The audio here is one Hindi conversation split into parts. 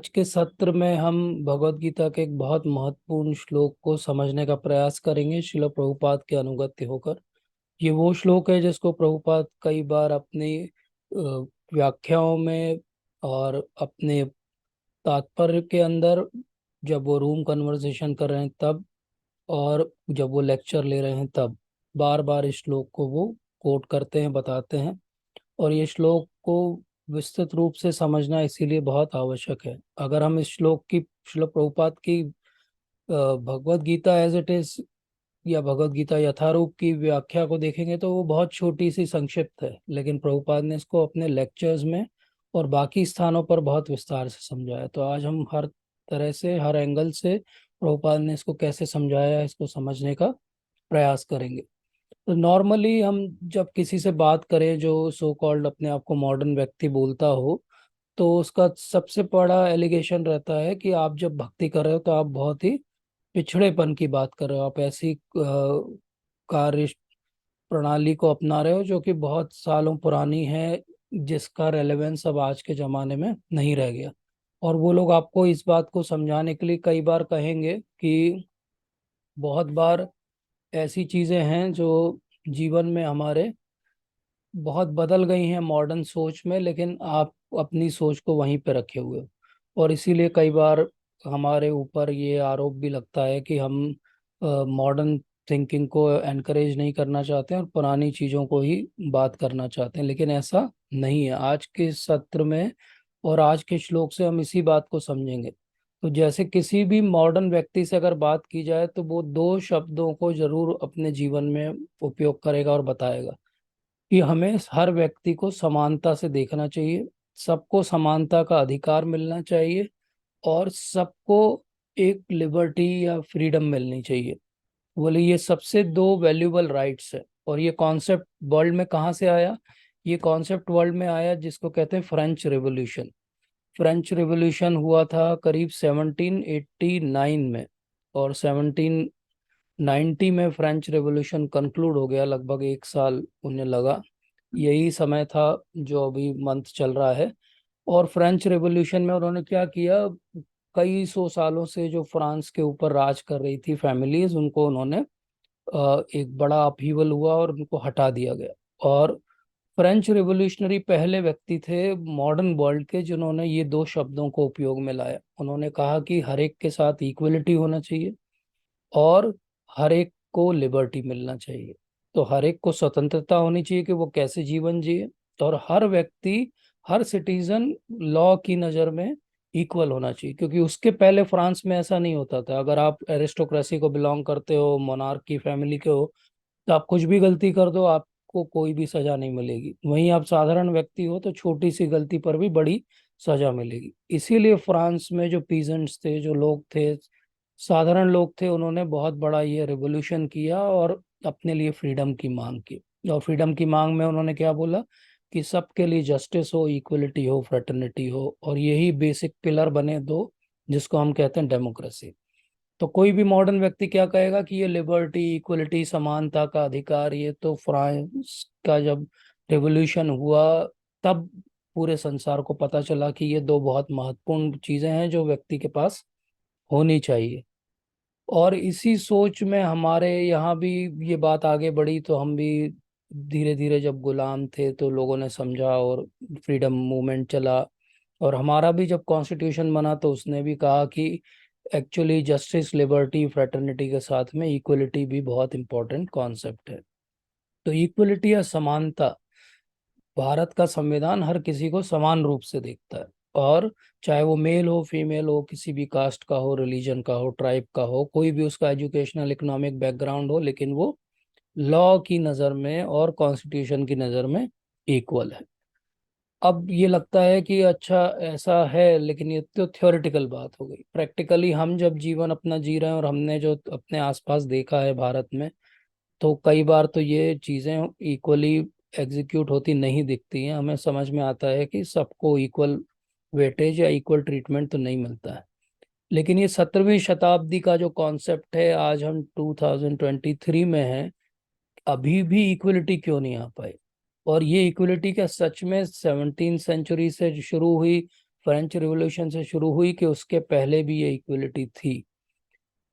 आज के सत्र में हम भगवत गीता के एक बहुत महत्वपूर्ण श्लोक को समझने का प्रयास करेंगे शिल प्रभुपाद के अनुगत्य होकर। ये वो श्लोक है जिसको प्रभुपाद कई बार अपनी व्याख्याओं में और अपने तात्पर्य के अंदर, जब वो रूम कन्वर्सेशन कर रहे हैं तब, और जब वो लेक्चर ले रहे हैं तब, बार बार इस श्लोक को वो कोट करते हैं, बताते हैं। और ये श्लोक को विस्तृत रूप से समझना इसीलिए बहुत आवश्यक है। अगर हम इस श्लोक की, श्रील प्रभुपाद की Bhagavad Gita as it is या भगवत गीता यथारूप की व्याख्या को देखेंगे तो वो बहुत छोटी सी संक्षिप्त है, लेकिन प्रभुपाद ने इसको अपने लेक्चर्स में और बाकी स्थानों पर बहुत विस्तार से समझाया। तो आज हम हर तरह से, हर एंगल से प्रभुपाद ने इसको कैसे समझाया है, इसको समझने का प्रयास करेंगे। तो नॉर्मली हम जब किसी से बात करें जो सो कॉल्ड अपने आप को मॉडर्न व्यक्ति बोलता हो, तो उसका सबसे बड़ा एलिगेशन रहता है कि आप जब भक्ति कर रहे हो तो आप बहुत ही पिछड़ेपन की बात कर रहे हो, आप ऐसी कार्य प्रणाली को अपना रहे हो जो कि बहुत सालों पुरानी है, जिसका रेलेवेंस अब आज के ज़माने में नहीं रह गया। और वो लोग आपको इस बात को समझाने के लिए कई बार कहेंगे कि बहुत बार ऐसी चीज़ें हैं जो जीवन में हमारे बहुत बदल गई हैं मॉडर्न सोच में, लेकिन आप अपनी सोच को वहीं पे रखे हुए हो। और इसीलिए कई बार हमारे ऊपर ये आरोप भी लगता है कि हम मॉडर्न थिंकिंग को एनकरेज नहीं करना चाहते हैं और पुरानी चीज़ों को ही बात करना चाहते हैं, लेकिन ऐसा नहीं है। आज के सत्र में और आज के श्लोक से हम इसी बात को समझेंगे। तो जैसे किसी भी मॉडर्न व्यक्ति से अगर बात की जाए तो वो दो शब्दों को जरूर अपने जीवन में उपयोग करेगा और बताएगा कि हमें हर व्यक्ति को समानता से देखना चाहिए, सबको समानता का अधिकार मिलना चाहिए, और सबको एक लिबर्टी या फ्रीडम मिलनी चाहिए। बोले ये सबसे दो वैल्यूबल राइट्स है। और ये कॉन्सेप्ट वर्ल्ड में कहाँ से आया? ये कॉन्सेप्ट वर्ल्ड में आया जिसको कहते हैं फ्रेंच रेवोल्यूशन। फ्रेंच रेवोल्यूशन हुआ था करीब 1789 में, और 1790 में फ्रेंच रेवोल्यूशन कंक्लूड हो गया। लगभग एक साल उन्हें लगा। यही समय था जो अभी मंथ चल रहा है। और फ्रेंच रेवोल्यूशन में उन्होंने क्या किया, कई सौ सालों से जो फ्रांस के ऊपर राज कर रही थी फैमिलीज, उनको उन्होंने एक बड़ा अपहीवल हुआ और उनको हटा दिया गया। और फ्रेंच रिवोल्यूशनरी पहले व्यक्ति थे मॉडर्न वर्ल्ड के जिन्होंने ये दो शब्दों को उपयोग में लाया। उन्होंने कहा कि हर एक के साथ इक्वलिटी होना चाहिए और हर एक को लिबर्टी मिलना चाहिए। तो हर एक को स्वतंत्रता होनी चाहिए कि वो कैसे जीवन जिए, और हर व्यक्ति, हर सिटीजन लॉ की नज़र में इक्वल होना चाहिए। क्योंकि उसके पहले फ्रांस में ऐसा नहीं होता था। अगर आप एरिस्टोक्रेसी को बिलोंग करते हो, मोनार्क की फैमिली के हो, तो आप कुछ भी गलती कर दो, आपको कोई भी सजा नहीं मिलेगी। वहीं आप साधारण व्यक्ति हो तो छोटी सी गलती पर भी बड़ी सजा मिलेगी। इसीलिए फ्रांस में जो पीजेंट्स थे, जो लोग थे, साधारण लोग थे, उन्होंने बहुत बड़ा ये रिवोल्यूशन किया और अपने लिए फ्रीडम की मांग की। और फ्रीडम की मांग में उन्होंने क्या बोला कि सबके लिए जस्टिस हो, इक्वलिटी हो, फ्रेटर्निटी हो, और यही बेसिक पिलर बने दो, जिसको हम कहते हैं डेमोक्रेसी। तो कोई भी मॉडर्न व्यक्ति क्या कहेगा कि ये लिबर्टी, इक्वलिटी, समानता का अधिकार, ये तो फ्रांस का जब रेवोल्यूशन हुआ तब पूरे संसार को पता चला कि ये दो बहुत महत्वपूर्ण चीजें हैं जो व्यक्ति के पास होनी चाहिए। और इसी सोच में हमारे यहाँ भी ये बात आगे बढ़ी। तो हम भी धीरे धीरे, जब गुलाम थे तो लोगों ने समझा और फ्रीडम मूवमेंट चला। और हमारा भी जब कॉन्स्टिट्यूशन बना तो उसने भी कहा कि एक्चुअली जस्टिस, लिबर्टी, फ्रेटर्निटी के साथ में इक्वलिटी भी बहुत इंपॉर्टेंट कॉन्सेप्ट है। तो इक्वलिटी या समानता, भारत का संविधान हर किसी को समान रूप से देखता है। और चाहे वो मेल हो, फीमेल हो, किसी भी कास्ट का हो, रिलीजन का हो, ट्राइब का हो, कोई भी उसका एजुकेशनल, इकोनॉमिक बैकग्राउंड हो, लेकिन वो लॉ की नज़र में और कॉन्स्टिट्यूशन की नज़र में इक्वल है। अब ये लगता है कि अच्छा ऐसा है, लेकिन ये तो थ्योरेटिकल बात हो गई। प्रैक्टिकली हम जब जीवन अपना जी रहे हैं और हमने जो अपने आसपास देखा है भारत में, तो कई बार तो ये चीज़ें इक्वली एग्जीक्यूट होती नहीं दिखती हैं। हमें समझ में आता है कि सबको इक्वल वेटेज या इक्वल ट्रीटमेंट तो नहीं मिलता है। लेकिन ये 17वीं शताब्दी का जो कॉन्सेप्ट है, आज हम 2023 में हैं, अभी भी इक्वलिटी क्यों नहीं आ पाई? और ये इक्वलिटी क्या सच में 17th सेंचुरी से शुरू हुई, फ्रेंच रिवॉल्यूशन से शुरू हुई कि उसके पहले भी ये इक्वलिटी थी।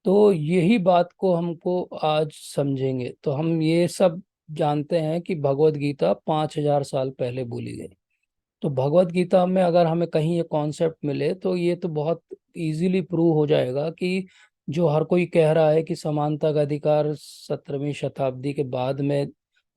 तो यही बात को हमको आज समझेंगे तो हम ये सब जानते हैं कि भगवत गीता 5,000 साल पहले बोली गई। तो भगवत गीता में अगर हमें कहीं ये कॉन्सेप्ट मिले तो ये तो बहुत इजीली प्रूव हो जाएगा कि जो हर कोई कह रहा है कि समानता का अधिकार 17वीं शताब्दी के बाद में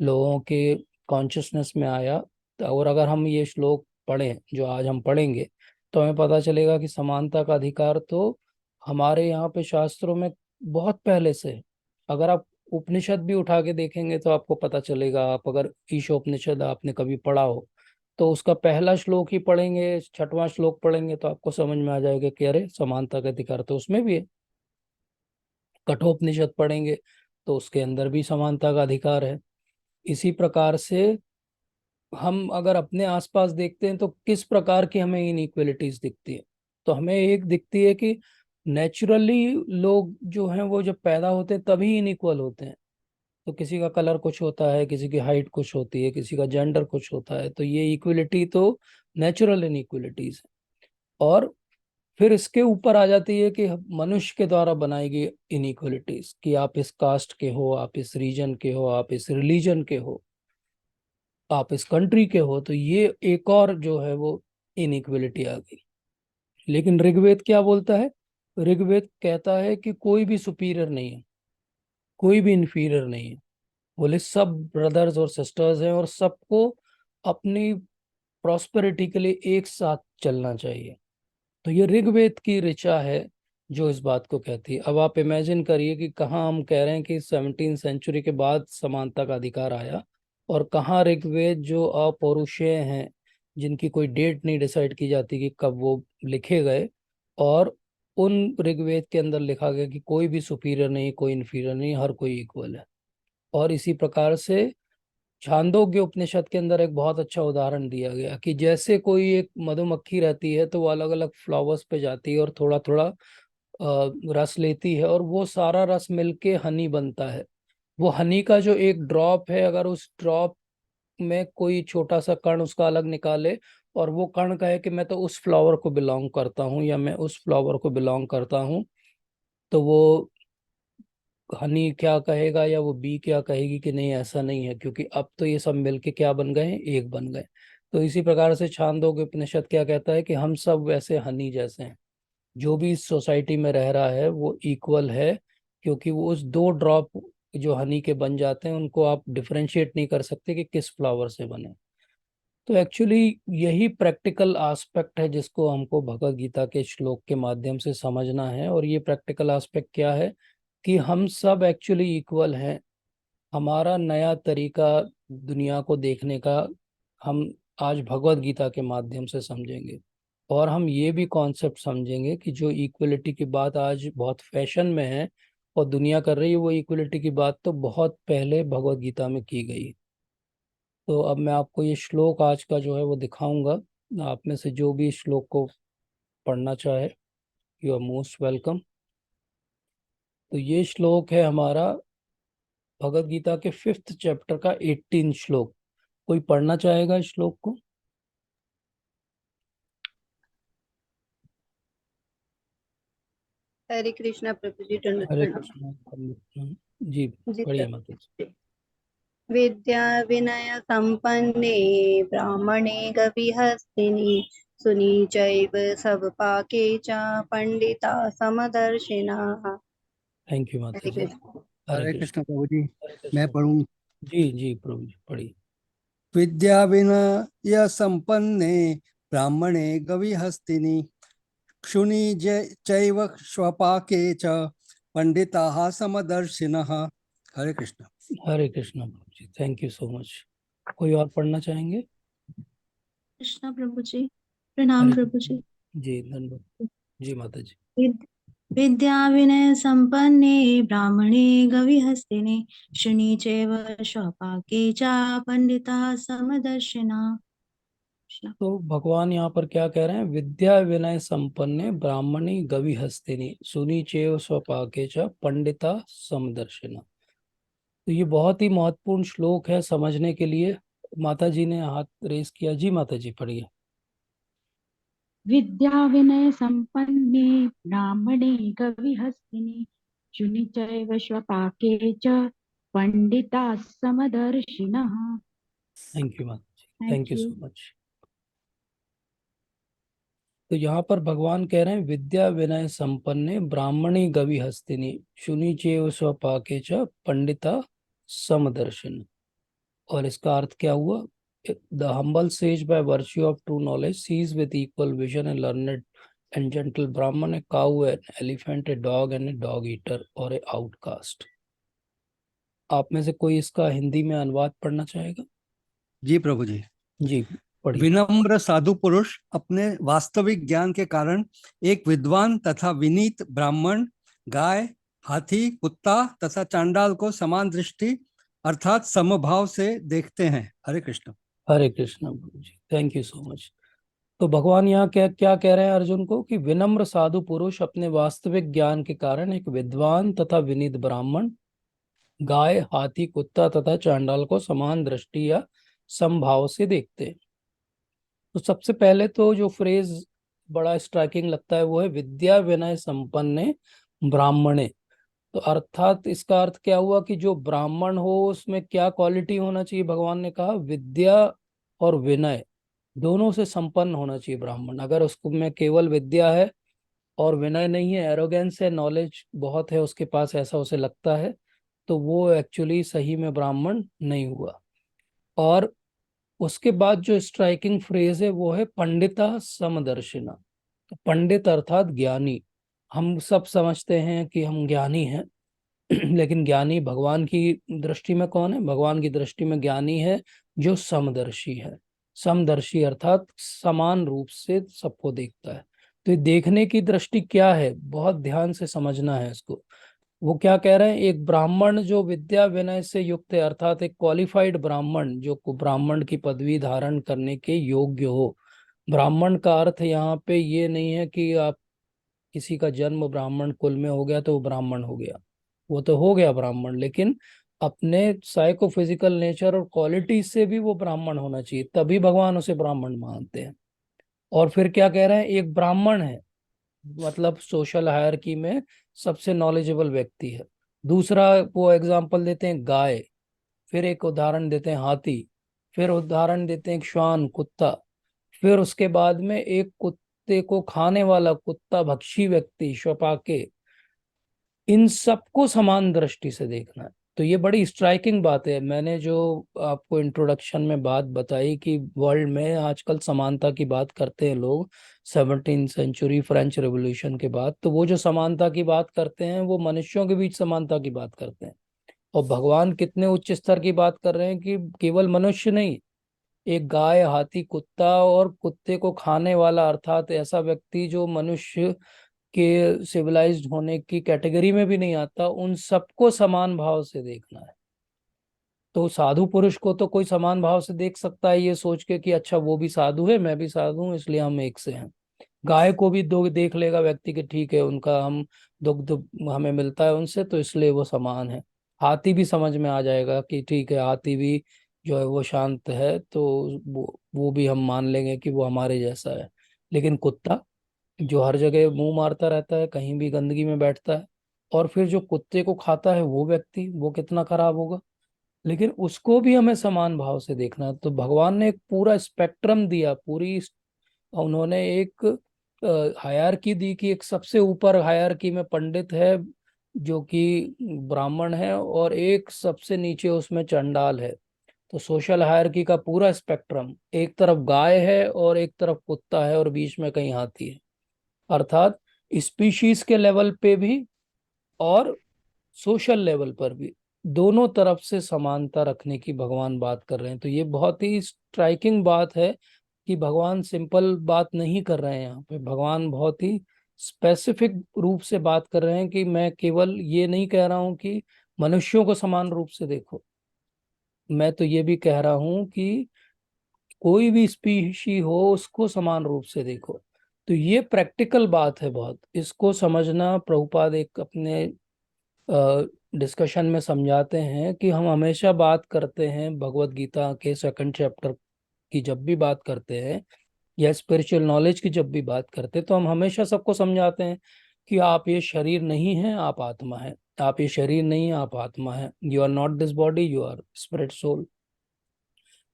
लोगों के कॉन्शियसनेस में आया। और अगर हम ये श्लोक पढ़ें जो आज हम पढ़ेंगे तो हमें पता चलेगा कि समानता का अधिकार तो हमारे यहाँ पे शास्त्रों में बहुत पहले से है। अगर आप उपनिषद भी उठा के देखेंगे तो आपको पता चलेगा। आप अगर ईशोपनिषद आपने कभी पढ़ा हो तो उसका पहला श्लोक ही पढ़ेंगे, छठवां श्लोक पढ़ेंगे तो आपको समझ में आ जाएगा कि अरे समानता का अधिकार तो उसमें भी है। कठोपनिषद पढ़ेंगे तो उसके अंदर भी समानता का अधिकार है। इसी प्रकार से हम अगर अपने आसपास देखते हैं तो किस प्रकार की हमें इनइक्वलिटीज दिखती है। तो हमें एक दिखती है कि नेचुरली लोग जो हैं वो जब पैदा होते हैं तभी इनइक्वल होते हैं। तो किसी का कलर कुछ होता है, किसी की हाइट कुछ होती है, किसी का जेंडर कुछ होता है, तो ये इक्वलिटी तो नेचुरल इनइक्वलिटीज है। और फिर इसके ऊपर आ जाती है कि मनुष्य के द्वारा बनाई गई इनइक्वलिटीज कि आप इस कास्ट के हो, आप इस रीजन के हो, आप इस रिलीजन के हो, आप इस कंट्री के हो, तो ये एक और जो है वो इनइक्वलिटी आ गई। लेकिन ऋग्वेद क्या बोलता है? ऋग्वेद कहता है कि कोई भी सुपीरियर नहीं है, कोई भी इंफीरियर नहीं है। बोले सब ब्रदर्स और सिस्टर्स हैं और सबको अपनी प्रॉस्पेरिटी के लिए एक साथ चलना चाहिए। तो ये ऋग्वेद की ऋचा है जो इस बात को कहती है। अब आप इमेजिन करिए कि कहाँ हम कह रहे हैं कि 17वीं सेंचुरी के बाद समानता का अधिकार आया, और कहाँ ऋग्वेद जो अपौरुषेय हैं, जिनकी कोई डेट नहीं डिसाइड की जाती कि कब वो लिखे गए, और उन ऋग्वेद के अंदर लिखा गया कि कोई भी सुपीरियर नहीं, कोई इन्फीरियर नहीं, हर कोई इक्वल है। और इसी प्रकार से छांदोग्य उपनिषद के अंदर एक बहुत अच्छा उदाहरण दिया गया कि जैसे कोई एक मधुमक्खी रहती है तो वो अलग अलग फ्लावर्स पे जाती है और थोड़ा थोड़ा रस लेती है, और वो सारा रस मिलके हनी बनता है। वो हनी का जो एक ड्रॉप है, अगर उस ड्रॉप में कोई छोटा सा कण उसका अलग निकाले और वो कण कहे कि मैं तो उस फ्लावर को बिलोंग करता हूँ या मैं उस फ्लावर को बिलोंग करता हूँ, तो वो हनी क्या कहेगा या वो बी क्या कहेगी कि नहीं ऐसा नहीं है, क्योंकि अब तो ये सब मिलके क्या बन गए हैं, एक बन गए। तो इसी प्रकार से छांदोग्य उपनिषद क्या कहता है कि हम सब वैसे हनी जैसे हैं। जो भी इस सोसाइटी में रह रहा है वो इक्वल है, क्योंकि वो उस दो ड्रॉप जो हनी के बन जाते हैं उनको आप डिफरेंशिएट नहीं कर सकते कि किस फ्लावर से बने। तो एक्चुअली यही प्रैक्टिकल एस्पेक्ट है जिसको हमको भगवत गीता के श्लोक के माध्यम से समझना है। और ये प्रैक्टिकल एस्पेक्ट क्या है कि हम सब एक्चुअली इक्वल हैं। हमारा नया तरीका दुनिया को देखने का हम आज भगवत गीता के माध्यम से समझेंगे। और हम ये भी कॉन्सेप्ट समझेंगे कि जो इक्वलिटी की बात आज बहुत फैशन में है और दुनिया कर रही है, वो इक्वलिटी की बात तो बहुत पहले भगवत गीता में की गई है। तो अब मैं आपको ये श्लोक आज का जो है वो दिखाऊंगा। आप में से जो भी इस श्लोक को पढ़ना चाहे, यू आर मोस्ट वेलकम। तो ये श्लोक है हमारा भगवत गीता के 5th चैप्टर का 18 श्लोक। कोई पढ़ना चाहेगा इस श्लोक को? हरे कृष्णा प्रभु जी, दंडवत हरे प्रणाम। कृष्ण। जी, जी पढ़िए माता जी। सर। विद्या विनय संपन्ने ब्राह्मणे गविहस्तिनि सुनी चैव सब पाके च पंडिता समदर्शिनः। थैंक यू माता हरे जी। कृष्ण। हरे हरे कृष्ण। कृष्ण प्रभु जी। हरे मैं कृष्ण। पढ़ूं। जी जी प्रभु जी पढ़िए। विद्या विनय संपन्ने ब्राह्मणे गविहस्तिनि क्षुनि चैव स्वपाके च पंडिताः समदर्शिनः। हरे कृष्ण। हरे कृष्ण प्रभु जी, थैंक यू सो मच। कोई और पढ़ना चाहेंगे? कृष्णा प्रभु जी, प्रणाम हरे प्रभु जी। कृष्ण जी, धन्यवाद। जी माता जी। विद- विद्या विनय संपन्ने ब्राह्मणे गविहस्तिने शुनि चैव स्वपाके च पंडिता समदर्शिना। कृष्ण। तो भगवान यहाँ पर क्या कह रहे हैं? विद्या विनय संपन्ने ब्राह्मणी गवि हस्तिनी सुनी चेव स्वपाके च पंडिता समदर्शिना। तो ये बहुत ही महत्वपूर्ण श्लोक है समझने के लिए। माता जी ने हाथ रेस किया। जी माता जी पढ़िए। विद्या विनय संपन्ने ब्राह्मणे कविहस्तिनि शुनि चैव स्वपाके च पंडिता समदर्शिनः। थैंक यू माता जी, thank thank you you. So much. तो यहाँ पर भगवान कह रहे हैं विद्या विनय संपन्ने ब्राह्मणी गवि हस्तिनी शुनि चेव स्वपाके च पंडिता समदर्शिन। और इसका अर्थ क्या हुआ? The humble sage by virtue of true knowledge sees with equal vision a learned and gentle brahmin, a cow, an elephant, a dog and a dog eater और ए आउटकास्ट। आप में से कोई इसका हिंदी में अनुवाद पढ़ना चाहेगा? जी प्रभु जी। जी पढ़िए। विनम्र साधु पुरुष अपने वास्तविक ज्ञान के कारण एक विद्वान तथा विनीत ब्राह्मण, गाय, हाथी, कुत्ता तथा चांडाल को समान दृष्टि अर्थात समभाव से देखते हैं। हरे कृष्ण। हरे कृष्णा प्रभु जी, थैंक यू सो मच। तो भगवान यहाँ क्या क्या कह रहे हैं अर्जुन को कि विनम्र साधु पुरुष अपने वास्तविक ज्ञान के कारण एक विद्वान तथा विनीत ब्राह्मण, गाय, हाथी, कुत्ता तथा चांडाल को समान दृष्टि या समभाव से देखते हैं। तो सबसे पहले तो जो फ्रेज बड़ा स्ट्राइकिंग लगता है वो है विद्या विनय संपन्ने ब्राह्मणे। तो अर्थात इसका अर्थ क्या हुआ कि जो ब्राह्मण हो उसमें क्या क्वालिटी होना चाहिए? भगवान ने कहा विद्या और विनय दोनों से संपन्न होना चाहिए ब्राह्मण। अगर उसको में केवल विद्या है और विनय नहीं है, एरोगेंस है, नॉलेज बहुत है उसके पास, ऐसा उसे लगता है, तो वो एक्चुअली सही में ब्राह्मण नहीं हुआ। और उसके बाद जो स्ट्राइकिंग फ्रेज है वो है पंडिता समदर्शिना। तो पंडित अर्थात ज्ञानी। हम सब समझते हैं कि हम ज्ञानी हैं लेकिन ज्ञानी भगवान की दृष्टि में कौन है? भगवान की दृष्टि में ज्ञानी है जो समदर्शी है। समदर्शी अर्थात समान रूप से सबको देखता है। तो ये देखने की दृष्टि क्या है, बहुत ध्यान से समझना है इसको। वो क्या कह रहे हैं? एक ब्राह्मण जो विद्या विनय से युक्त है, अर्थात एक क्वालिफाइड ब्राह्मण जो ब्राह्मण की पदवी धारण करने के योग्य हो। ब्राह्मण का अर्थ यहाँ पे ये नहीं है कि आप किसी का जन्म ब्राह्मण कुल में हो गया तो वो ब्राह्मण हो गया। वो तो हो गया ब्राह्मण, लेकिन अपने साइकोफिजिकल नेचर और क्वालिटी से भी वो ब्राह्मण होना चाहिए, तभी भगवान उसे ब्राह्मण मानते हैं। और फिर क्या कह रहे हैं? एक ब्राह्मण है मतलब सोशल हायरार्की में सबसे नॉलेजेबल व्यक्ति है। दूसरा वो एग्जाम्पल देते हैं गाय, फिर एक उदाहरण देते हैं हाथी, फिर उदाहरण देते हैं एक श्वान कुत्ता, फिर उसके बाद में एक कुत्ते को खाने वाला कुत्ता भक्षी व्यक्ति श्वपाके। इन सबको समान दृष्टि से देखना है। तो ये बड़ी स्ट्राइकिंग बात है। मैंने जो आपको इंट्रोडक्शन में बात बताई कि वर्ल्ड में आजकल समानता की बात करते हैं लोग 17वीं सेंचुरी फ्रेंच रेवोल्यूशन के बाद, तो वो जो समानता की बात करते हैं वो मनुष्यों के बीच समानता की बात करते हैं। और भगवान कितने उच्च स्तर की बात कर रहे हैं कि केवल मनुष्य नहीं, एक गाय, हाथी, कुत्ता और कुत्ते को खाने वाला अर्थात ऐसा व्यक्ति जो मनुष्य के सिविलाइज्ड होने की कैटेगरी में भी नहीं आता, उन सबको समान भाव से देखना है। तो साधु पुरुष को तो कोई समान भाव से देख सकता है ये सोच के कि अच्छा वो भी साधु है, मैं भी साधु हूँ, इसलिए हम एक से हैं। गाय को भी दो देख लेगा व्यक्ति कि ठीक है उनका हम दुग्ध हमें मिलता है उनसे, तो इसलिए वो समान है। हाथी भी समझ में आ जाएगा कि ठीक है हाथी भी जो है वो शांत है, तो वो भी हम मान लेंगे कि वो हमारे जैसा है। लेकिन कुत्ता जो हर जगह मुंह मारता रहता है, कहीं भी गंदगी में बैठता है, और फिर जो कुत्ते को खाता है वो व्यक्ति, वो कितना खराब होगा। लेकिन उसको भी हमें समान भाव से देखना है। तो भगवान ने एक पूरा स्पेक्ट्रम दिया, उन्होंने एक हायरार्की दी कि एक सबसे ऊपर हायरार्की में पंडित है जो कि ब्राह्मण है, और एक सबसे नीचे उसमें चंडाल है। तो सोशल हायरार्की का पूरा स्पेक्ट्रम, एक तरफ गाय है और एक तरफ कुत्ता है और बीच में कहीं हाथी है। अर्थात स्पीशीज के लेवल पे भी और सोशल लेवल पर भी दोनों तरफ से समानता रखने की भगवान बात कर रहे हैं। तो ये बहुत ही स्ट्राइकिंग बात है कि भगवान सिंपल बात नहीं कर रहे हैं। यहाँ पे भगवान बहुत ही स्पेसिफिक रूप से बात कर रहे हैं कि मैं केवल ये नहीं कह रहा हूँ कि मनुष्यों को समान रूप से देखो, मैं तो ये भी कह रहा हूँ कि कोई भी स्पीशी हो उसको समान रूप से देखो। तो ये प्रैक्टिकल बात है बहुत, इसको समझना। प्रभुपाद एक अपने डिस्कशन में समझाते हैं कि हम हमेशा बात करते हैं भगवत गीता के 2nd चैप्टर की, जब भी बात करते हैं या स्पिरिचुअल नॉलेज की जब भी बात करते हैं तो हम हमेशा सबको समझाते हैं कि आप ये शरीर नहीं है, आप आत्मा है। आप ये शरीर नहीं है, आप आत्मा है। You are not this body, you are spirit soul.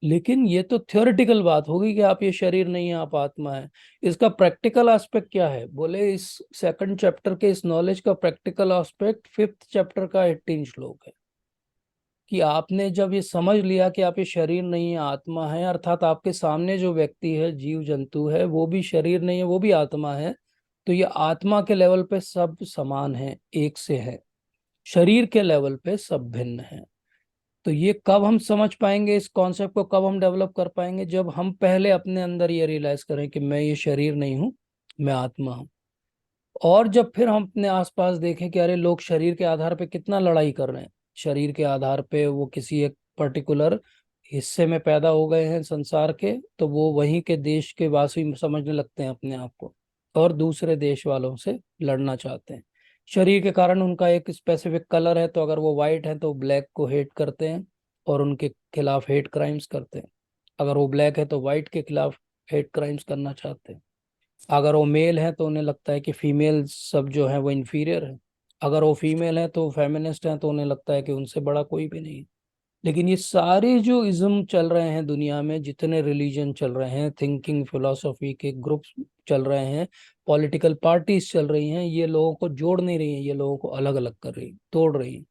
लेकिन ये तो थ्योरेटिकल बात होगी कि आप ये शरीर नहीं है, आप आत्मा है। इसका प्रैक्टिकल एस्पेक्ट क्या है? बोले इस सेकंड चैप्टर के इस नॉलेज का प्रैक्टिकल एस्पेक्ट 5th चैप्टर का 18 श्लोक है कि आपने जब ये समझ लिया कि आप ये शरीर नहीं है, आत्मा है, अर्थात आपके सामने जो व्यक्ति है, जीव जंतु है, वो भी शरीर नहीं है, वो भी आत्मा है, तो ये आत्मा के लेवल पे सब समान है, एक से है। शरीर के लेवल पे सब भिन्न है। तो ये कब हम समझ पाएंगे, इस कॉन्सेप्ट को कब हम डेवलप कर पाएंगे? जब हम पहले अपने अंदर ये रियलाइज करें कि मैं ये शरीर नहीं हूँ, मैं आत्मा हूँ। और जब फिर हम अपने आसपास देखें कि अरे लोग शरीर के आधार पे कितना लड़ाई कर रहे हैं, शरीर के आधार पे वो किसी एक पर्टिकुलर हिस्से में पैदा हो गए हैं संसार के, तो वो वहीं के देश के वासी समझने लगते हैं अपने आप को और दूसरे देश वालों से लड़ना चाहते हैं। शरीर के कारण उनका एक स्पेसिफिक कलर है, तो अगर वो वाइट है तो ब्लैक को हेट करते हैं और उनके खिलाफ हेट क्राइम्स करते हैं। अगर वो ब्लैक है तो वाइट के खिलाफ हेट क्राइम्स करना चाहते हैं। अगर वो मेल है तो उन्हें लगता है कि फीमेल सब जो है वो इन्फीरियर है। अगर वो फीमेल है तो फेमिनिस्ट हैं, तो उन्हें लगता है कि उनसे बड़ा कोई भी नहीं है। लेकिन ये सारे जो इज्म चल रहे हैं दुनिया में, जितने रिलीजन चल रहे हैं, थिंकिंग फिलोसफी के ग्रुप्स चल रहे हैं, पॉलिटिकल पार्टीज चल रही हैं, ये लोगों को जोड़ नहीं रही हैं, ये लोगों को अलग अलग कर रही हैं, तोड़ रही हैं।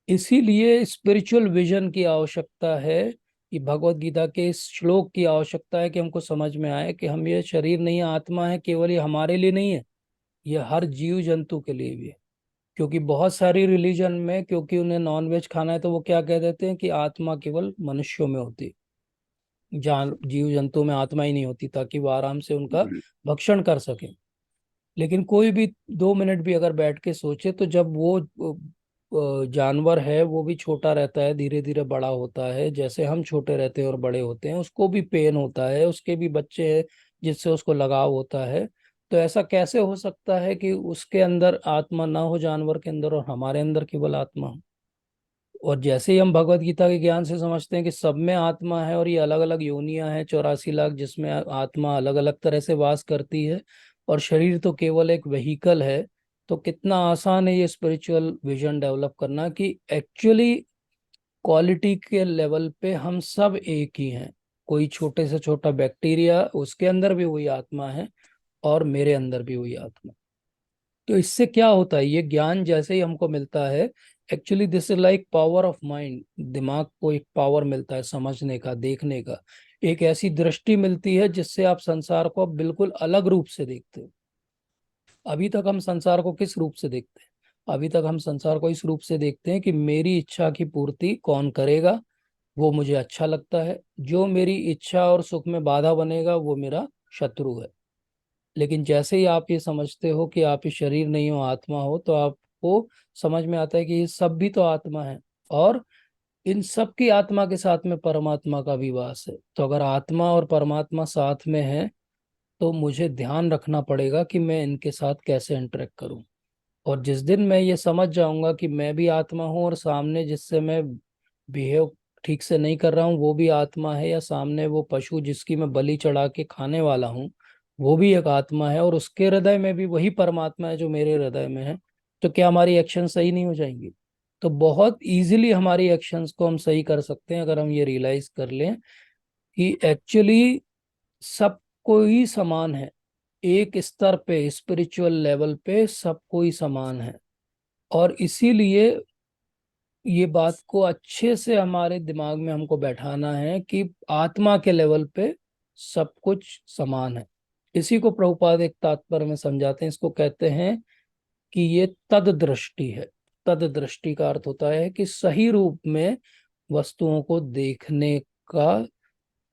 इसीलिए स्पिरिचुअल विजन की आवश्यकता है कि भगवत गीता के इस श्लोक की आवश्यकता है कि हमको समझ में आए कि हम ये शरीर नहीं है, आत्मा है। केवल ये हमारे लिए नहीं है, ये हर जीव जंतु के लिए भी है। क्योंकि बहुत सारी रिलीजन में, क्योंकि उन्हें नॉन वेज खाना है, तो वो क्या कह देते हैं कि आत्मा केवल मनुष्यों में होती है, जान जीव जंतु में आत्मा ही नहीं होती, ताकि वो आराम से उनका भक्षण कर सके। लेकिन कोई भी 2 मिनट भी अगर बैठ के सोचे, तो जब वो जानवर है वो भी छोटा रहता है, धीरे धीरे बड़ा होता है, जैसे हम छोटे रहते हैं और बड़े होते हैं, उसको भी पेन होता है, उसके भी बच्चे हैं जिससे उसको लगाव होता है। तो ऐसा कैसे हो सकता है कि उसके अंदर आत्मा ना हो जानवर के अंदर, और हमारे अंदर केवल आत्मा हो? और जैसे ही हम भगवत गीता के ज्ञान से समझते हैं कि सब में आत्मा है और ये अलग अलग योनियां हैं, 84 लाख, जिसमें आत्मा अलग अलग तरह से वास करती है, और शरीर तो केवल एक व्हीकल है, तो कितना आसान है ये स्पिरिचुअल विजन डेवलप करना कि एक्चुअली क्वालिटी के लेवल पे हम सब एक ही हैं। कोई छोटे से छोटा बैक्टीरिया, उसके अंदर भी वही आत्मा है और मेरे अंदर भी वही आत्मा। तो इससे क्या होता है, ये ज्ञान जैसे ही हमको मिलता है, actually this is like power of mind. दिमाग को एक पावर मिलता है समझने का, देखने का, एक ऐसी दृष्टि मिलती है जिससे आप संसार को अब बिल्कुल अलग रूप से देखते हो। अभी तक हम संसार को किस रूप से देखते हैं? अभी तक हम संसार को इस रूप से देखते हैं कि मेरी इच्छा की पूर्ति कौन करेगा, वो मुझे अच्छा लगता है। जो मेरी इच्छा और सुख में बाधा बनेगा वो मेरा शत्रु है। लेकिन जैसे ही आप ये समझते हो कि आप ये शरीर नहीं हो, आत्मा हो, तो आपको समझ में आता है कि ये सब भी तो आत्मा है, और इन सब की आत्मा के साथ में परमात्मा का भी वास है। तो अगर आत्मा और परमात्मा साथ में है, तो मुझे ध्यान रखना पड़ेगा कि मैं इनके साथ कैसे इंटरेक्ट करूं। और जिस दिन मैं ये समझ जाऊंगा कि मैं भी आत्मा हूँ, और सामने जिससे मैं बिहेव ठीक से नहीं कर रहा हूँ वो भी आत्मा है, या सामने वो पशु जिसकी मैं बलि चढ़ा के खाने वाला हूँ वो भी एक आत्मा है, और उसके हृदय में भी वही परमात्मा है जो मेरे हृदय में है, तो क्या हमारी एक्शन सही नहीं हो जाएंगी? तो बहुत इजीली हमारी एक्शंस को हम सही कर सकते हैं अगर हम ये रियलाइज कर लें कि एक्चुअली सब कोई समान है। एक स्तर पे, स्पिरिचुअल लेवल पे सब कोई समान है। और इसीलिए ये बात को अच्छे से हमारे दिमाग में हमको बैठाना है कि आत्मा के लेवल पे सब कुछ समान है। इसी को प्रभुपाद एक तात्पर्य में समझाते हैं, इसको कहते हैं कि ये तद दृष्टि है। तद दृष्टि का अर्थ होता है कि सही रूप में वस्तुओं को देखने का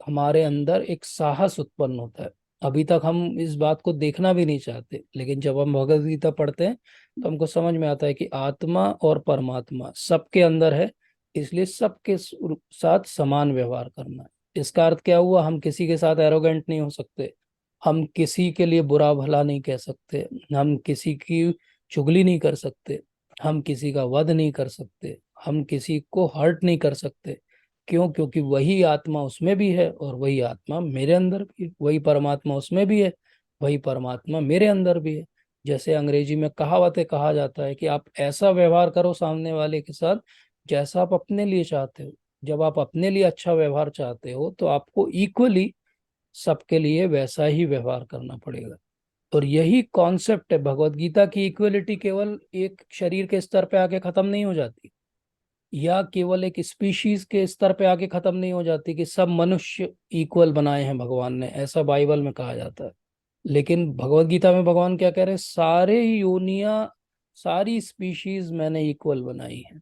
हमारे अंदर एक साहस उत्पन्न होता है। अभी तक हम इस बात को देखना भी नहीं चाहते, लेकिन जब हम भगवद गीता पढ़ते हैं तो हमको समझ में आता है कि आत्मा और परमात्मा सबके अंदर है, इसलिए सबके साथ समान व्यवहार करना है। इसका अर्थ क्या हुआ? हम किसी के साथ एरोगेंट नहीं हो सकते, हम किसी के लिए बुरा भला नहीं कह सकते, हम किसी की चुगली नहीं कर सकते, हम किसी का वध नहीं कर सकते, हम किसी को हर्ट नहीं कर सकते। क्यों? क्योंकि वही आत्मा उसमें भी है और वही आत्मा मेरे अंदर भी है, वही परमात्मा उसमें भी है, वही परमात्मा मेरे अंदर भी है। जैसे अंग्रेजी में कहावतें कहा जाता है कि आप ऐसा व्यवहार करो सामने वाले के साथ जैसा आप अपने लिए चाहते हो। जब आप अपने लिए अच्छा व्यवहार चाहते हो तो आपको इक्वली सबके लिए वैसा ही व्यवहार करना पड़ेगा। और यही कॉन्सेप्ट है भगवत गीता की। इक्वलिटी केवल एक शरीर के स्तर पे आके खत्म नहीं हो जाती, या केवल एक स्पीशीज के स्तर पे आके खत्म नहीं हो जाती कि सब मनुष्य इक्वल बनाए हैं भगवान ने, ऐसा बाइबल में कहा जाता है। लेकिन भगवत गीता में भगवान क्या कह रहे हैं? सारे योनियां, सारी स्पीशीज मैंने इक्वल बनाई है।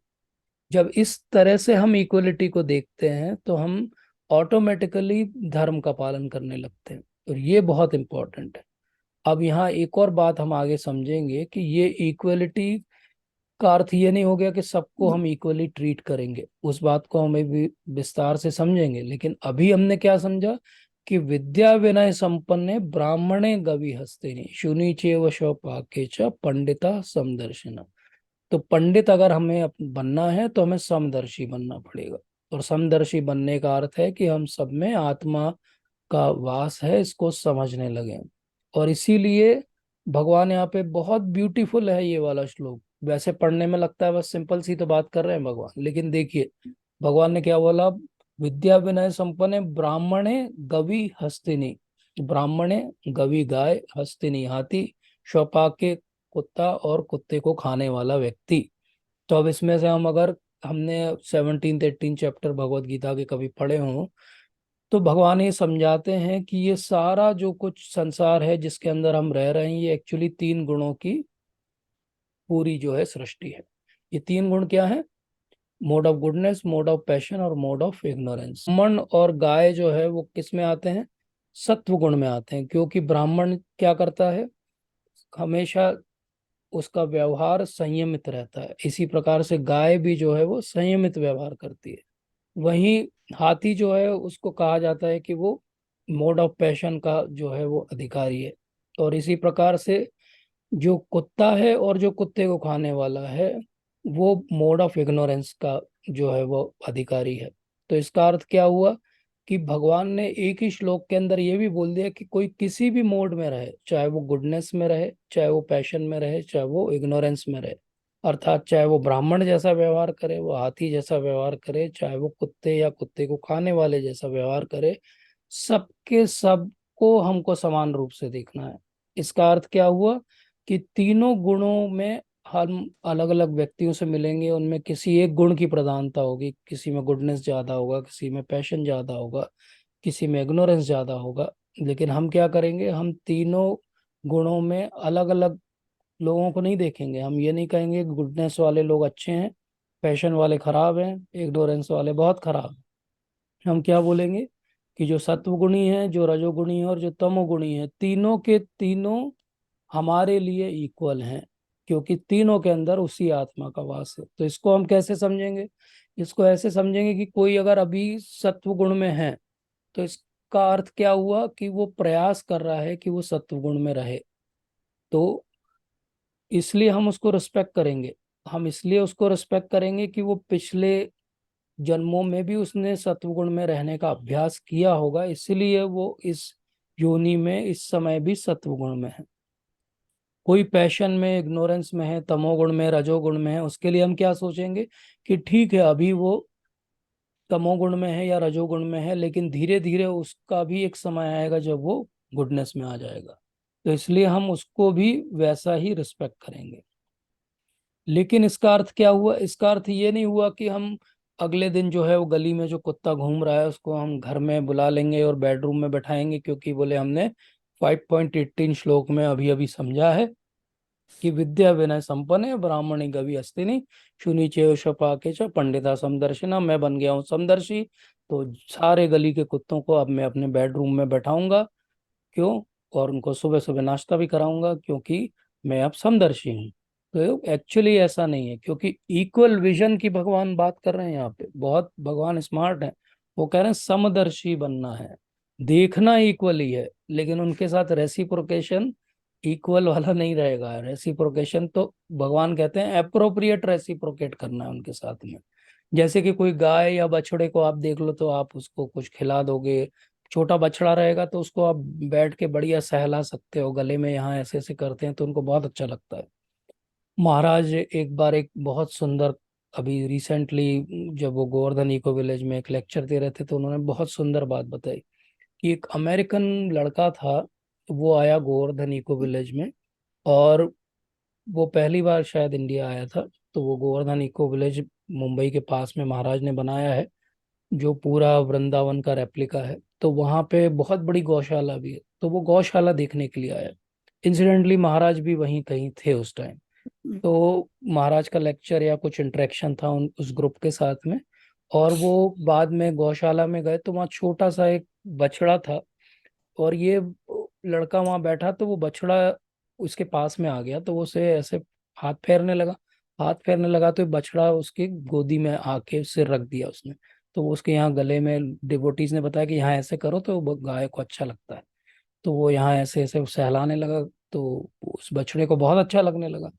जब इस तरह से हम इक्वलिटी को देखते हैं तो हम ऑटोमेटिकली धर्म का पालन करने लगते हैं, और ये बहुत इंपॉर्टेंट है। अब यहाँ एक और बात हम आगे समझेंगे कि ये इक्वलिटी का अर्थ ये नहीं हो गया कि सबको हम इक्वली ट्रीट करेंगे, उस बात को हमें भी विस्तार से समझेंगे। लेकिन अभी हमने क्या समझा कि विद्या विनय संपन्ने ब्राह्मणे गवि हस्तिनि शुनि चैव स्वपाके च पंडिता समदर्शिना। तो पंडित अगर हमें बनना है तो हमें समदर्शी बनना पड़ेगा। और समदर्शी बनने का अर्थ है कि हम सब में आत्मा का वास है, इसको समझने लगे। और इसीलिए भगवान यहाँ पे बहुत ब्यूटीफुल है ये वाला श्लोक। वैसे पढ़ने में लगता है बस सिंपल सी तो बात कर रहे हैं भगवान, लेकिन देखिए भगवान ने क्या बोला? विद्या विनय संपन्न ब्राह्मणे गवि हस्तिनी। ब्राह्मणे गवि गाय, हस्तिनी हाथी, शौपाके कुत्ता और कुत्ते को खाने वाला व्यक्ति। तो अब इसमें से हम अगर हमने 17 18 चैप्टर भगवत गीता के कभी पढ़े हों तो भगवान ये समझाते हैं कि ये सारा जो कुछ संसार है जिसके अंदर हम रह रहे हैं ये एक्चुअली 3 गुणों की पूरी जो है सृष्टि है। ये 3 गुण क्या है? Mode of goodness, mode of passion और मोड ऑफ इग्नोरेंस। ब्राह्मण और गाय जो है वो किस में आते हैं? सत्व गुण में आते हैं, क्योंकि ब्राह्मण क्या करता है? हमेशा उसका व्यवहार संयमित रहता है। इसी प्रकार से गाय भी जो है वो संयमित व्यवहार करती है। वहीं हाथी जो है उसको कहा जाता है कि वो मोड ऑफ पैशन का जो है वो अधिकारी है। और इसी प्रकार से जो कुत्ता है और जो कुत्ते को खाने वाला है वो मोड ऑफ इग्नोरेंस का जो है वो अधिकारी है। तो इसका अर्थ क्या हुआ कि भगवान ने एक ही श्लोक के अंदर ये भी बोल दिया कि कोई किसी भी मोड में रहे, चाहे वो गुडनेस में रहे, चाहे वो पैशन में रहे, चाहे वो इग्नोरेंस में रहे। अर्थात चाहे वो ब्राह्मण जैसा व्यवहार करे, वो हाथी जैसा व्यवहार करे, चाहे वो कुत्ते या कुत्ते को खाने वाले जैसा व्यवहार करे, सबके सबको हमको समान रूप से देखना है। इसका अर्थ क्या हुआ कि तीनों गुणों में हम अलग अलग व्यक्तियों से मिलेंगे, उनमें किसी एक गुण की प्रधानता होगी, किसी में गुडनेस ज्यादा होगा, किसी में पैशन ज्यादा होगा, किसी में इग्नोरेंस ज्यादा होगा। लेकिन हम क्या करेंगे? हम तीनों गुणों में अलग अलग लोगों को नहीं देखेंगे। हम ये नहीं कहेंगे गुडनेस वाले लोग अच्छे हैं, पैशन वाले खराब हैं, इग्नोरेंस वाले बहुत खराब हैं। हम क्या बोलेंगे कि जो सत्वगुणी है, जो रजोगुणी है और जो तमोगुणी है, तीनों के तीनों हमारे लिए इक्वल हैं, क्योंकि तीनों के अंदर उसी आत्मा का वास है। तो इसको हम कैसे समझेंगे? इसको ऐसे समझेंगे कि कोई अगर अभी सत्व गुण में है तो इसका अर्थ क्या हुआ कि वो प्रयास कर रहा है कि वो सत्व गुण में रहे। तो इसलिए हम उसको रिस्पेक्ट करेंगे। हम इसलिए उसको रिस्पेक्ट करेंगे कि वो पिछले जन्मों में भी उसने सत्वगुण में रहने का अभ्यास किया होगा, इसलिए वो इस योनि में इस समय भी सत्वगुण में है। कोई पैशन में, इग्नोरेंस में है, तमोगुण में, रजोगुण में है, उसके लिए हम क्या सोचेंगे कि ठीक है अभी वो तमोगुण में है या रजोगुण में है, लेकिन धीरे धीरे उसका भी एक समय आएगा जब वो गुडनेस में आ जाएगा। तो इसलिए हम उसको भी वैसा ही रिस्पेक्ट करेंगे। लेकिन इसका अर्थ क्या हुआ? इसका अर्थ ये नहीं हुआ कि हम अगले दिन जो है वो गली में जो कुत्ता घूम रहा है उसको हम घर में बुला लेंगे और बेडरूम में बैठाएंगे, क्योंकि बोले हमने 5.18 श्लोक में अभी अभी समझा है कि विद्या विनय संपन्न ब्राह्मणी गवि हस्तिनी शुनि चेव शपाके च पंडिता समदर्शिना। मैं बन गया हूँ समदर्शी, तो सारे गली के कुत्तों को अब मैं अपने बेडरूम में बैठाऊंगा। क्यों? और उनको सुबह सुबह नाश्ता भी कराऊंगा, क्योंकि मैं अब समदर्शी हूँ। तो एक्चुअली ऐसा नहीं है, क्योंकि इक्वल विजन की भगवान बात कर रहे हैं यहाँ पे। बहुत भगवान स्मार्ट है, वो कह रहे हैं समदर्शी बनना है। देखना इक्वली है, लेकिन उनके साथ रेसिप्रोकेशन इक्वल वाला नहीं रहेगा। रेसिप्रोकेशन तो भगवान कहते हैं अप्रोप्रिएट रेसिप्रोकेट करना है उनके साथ में। जैसे कि कोई गाय या बछड़े को आप देख लो तो आप उसको कुछ खिला दोगे, छोटा बछड़ा रहेगा तो उसको आप बैठ के बढ़िया सहला सकते हो, गले में यहाँ ऐसे ऐसे करते हैं तो उनको बहुत अच्छा लगता है। महाराज एक बार एक बहुत सुंदर, अभी रिसेंटली जब वो गोवर्धन इको विलेज में एक लेक्चर दे रहे थे तो उन्होंने बहुत सुंदर बात बताई कि एक अमेरिकन लड़का था, वो आया गोवर्धन इको विलेज में, और वो पहली बार शायद इंडिया आया था। तो वो गोवर्धन इको विलेज मुंबई के पास में महाराज ने बनाया है, जो पूरा वृंदावन का रेप्लिका है। तो वहाँ पे बहुत बड़ी गौशाला भी है, तो वो गौशाला देखने के लिए आया। इंसिडेंटली महाराज भी वहीं कहीं थे उस टाइम। तो महाराज का लेक्चर या कुछ इंटरेक्शन था उस ग्रुप के साथ में, और वो बाद में गौशाला में गए तो वहाँ छोटा सा एक बछड़ा था, और ये लड़का वहां बैठा तो वो बछड़ा उसके पास में आ गया, तो वो उसे ऐसे हाथ फेरने लगा। हाथ फेरने लगा तो ये बछड़ा उसकी गोदी में आके सिर रख दिया उसने। तो वो उसके यहाँ गले में, डिवोटीज ने बताया कि यहाँ ऐसे करो तो वो गाय को अच्छा लगता है। तो वो यहाँ ऐसे ऐसे सहलाने लगा, तो उस बछड़े को बहुत अच्छा लगने लगा।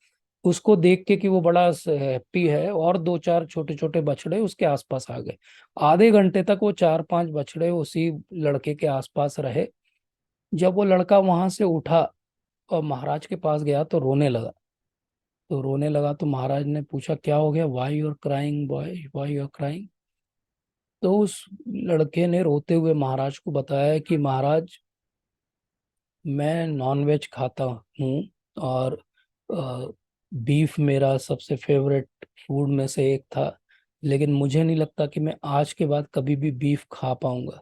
उसको देख के कि वो बड़ा हैप्पी है, और दो चार छोटे छोटे बछड़े उसके आसपास आ गए। आधे घंटे तक वो चार पांच बछड़े उसी लड़के के आसपास रहे। जब वो लड़का वहां से उठा और महाराज के पास गया तो रोने लगा। तो रोने लगा तो महाराज ने पूछा क्या हो गया, why you are crying boy, why you are crying. तो उस लड़के ने रोते हुए महाराज को बताया कि महाराज, मैं नॉनवेज खाता हूँ, और बीफ मेरा सबसे फेवरेट फूड में से एक था, लेकिन मुझे नहीं लगता कि मैं आज के बाद कभी भी बीफ खा पाऊंगा,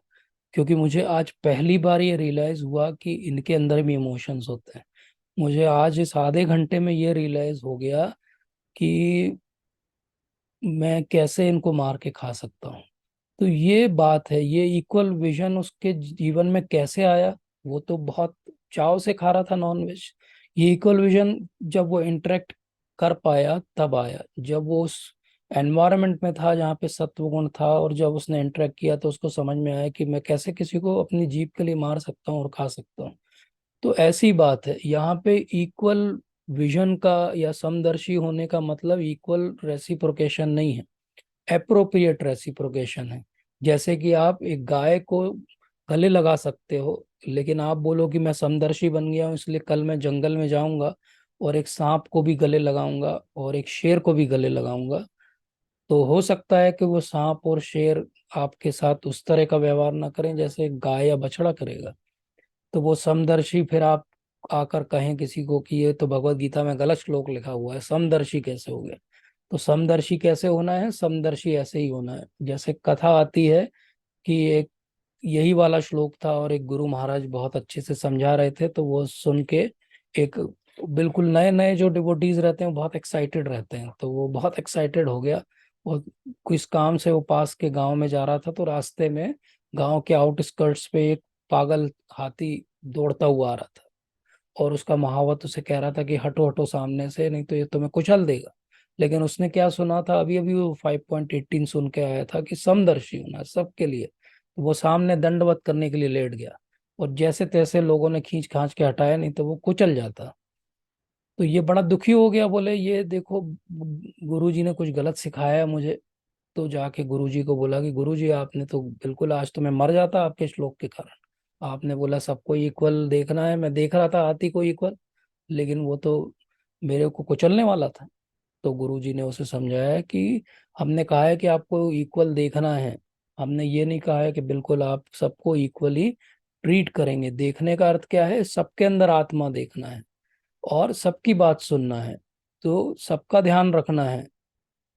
क्योंकि मुझे आज पहली बार ये रियलाइज हुआ कि इनके अंदर भी इमोशंस होते हैं। मुझे आज इस आधे घंटे में ये रियलाइज हो गया कि मैं कैसे इनको मार के खा सकता हूँ। तो ये बात है, ये इक्वल विजन उसके जीवन में कैसे आया। वो तो बहुत चाव से खा रहा था नॉनवेज। ये इक्वल विजन जब वो इंटरेक्ट कर पाया तब आया, जब वो उस एनवायरनमेंट में था जहाँ पे सत्व गुण था, और जब उसने इंटरेक्ट किया तो उसको समझ में आया कि मैं कैसे किसी को अपनी जीभ के लिए मार सकता हूँ और खा सकता हूँ। तो ऐसी बात है यहाँ पे, इक्वल विजन का या समदर्शी होने का मतलब इक्वल रेसिप्रोकेशन नहीं है, एप्रोप्रिएट रेसिप्रोकेशन है। जैसे कि आप एक गाय को गले लगा सकते हो, लेकिन आप बोलो कि मैं समदर्शी बन गया हूँ इसलिए कल मैं जंगल में जाऊंगा और एक सांप को भी गले लगाऊंगा और एक शेर को भी गले लगाऊंगा, तो हो सकता है कि वो सांप और शेर आपके साथ उस तरह का व्यवहार ना करें जैसे गाय या बछड़ा करेगा। तो वो समदर्शी, फिर आप आकर कहें किसी को कि ये तो भगवत गीता में गलत श्लोक लिखा हुआ है, समदर्शी कैसे हो गया। तो समदर्शी कैसे होना है, समदर्शी ऐसे ही होना है जैसे कथा आती है कि एक यही वाला श्लोक था और एक गुरु महाराज बहुत अच्छे से समझा रहे थे, तो वो सुन के एक बिल्कुल नए नए जो डिवोटीज रहते हैं वो बहुत एक्साइटेड रहते हैं, तो वो बहुत एक्साइटेड हो गया। और किस काम से वो पास के गांव में जा रहा था, तो रास्ते में गांव के आउटस्कर्ट्स पे एक पागल हाथी दौड़ता हुआ आ रहा था, और उसका महावत उसे कह रहा था कि हटो हटो सामने से, नहीं तो ये तुम्हें कुचल देगा। लेकिन उसने क्या सुना था, अभी अभी वो 5.18 सुन के आया था कि समदर्शी होना है सबके लिए। तो वो सामने दंडवत करने के लिए लेट गया, और जैसे तैसे लोगों ने खींच खांच के हटाया, नहीं तो वो कुचल जाता। तो ये बड़ा दुखी हो गया, बोले ये देखो गुरुजी ने कुछ गलत सिखाया है मुझे। तो जाके गुरुजी को बोला कि गुरुजी आपने तो बिल्कुल, आज तो मैं मर जाता आपके श्लोक के कारण। आपने बोला सबको इक्वल देखना है, मैं देख रहा था हाथी को इक्वल, लेकिन वो तो मेरे को कुचलने वाला था। तो गुरुजी ने उसे समझाया कि हमने कहा है कि आपको इक्वल देखना है, हमने ये नहीं कहा है कि बिल्कुल आप सबको इक्वली ट्रीट करेंगे। देखने का अर्थ क्या है, सबके अंदर आत्मा देखना है और सबकी बात सुनना है, तो सबका ध्यान रखना है,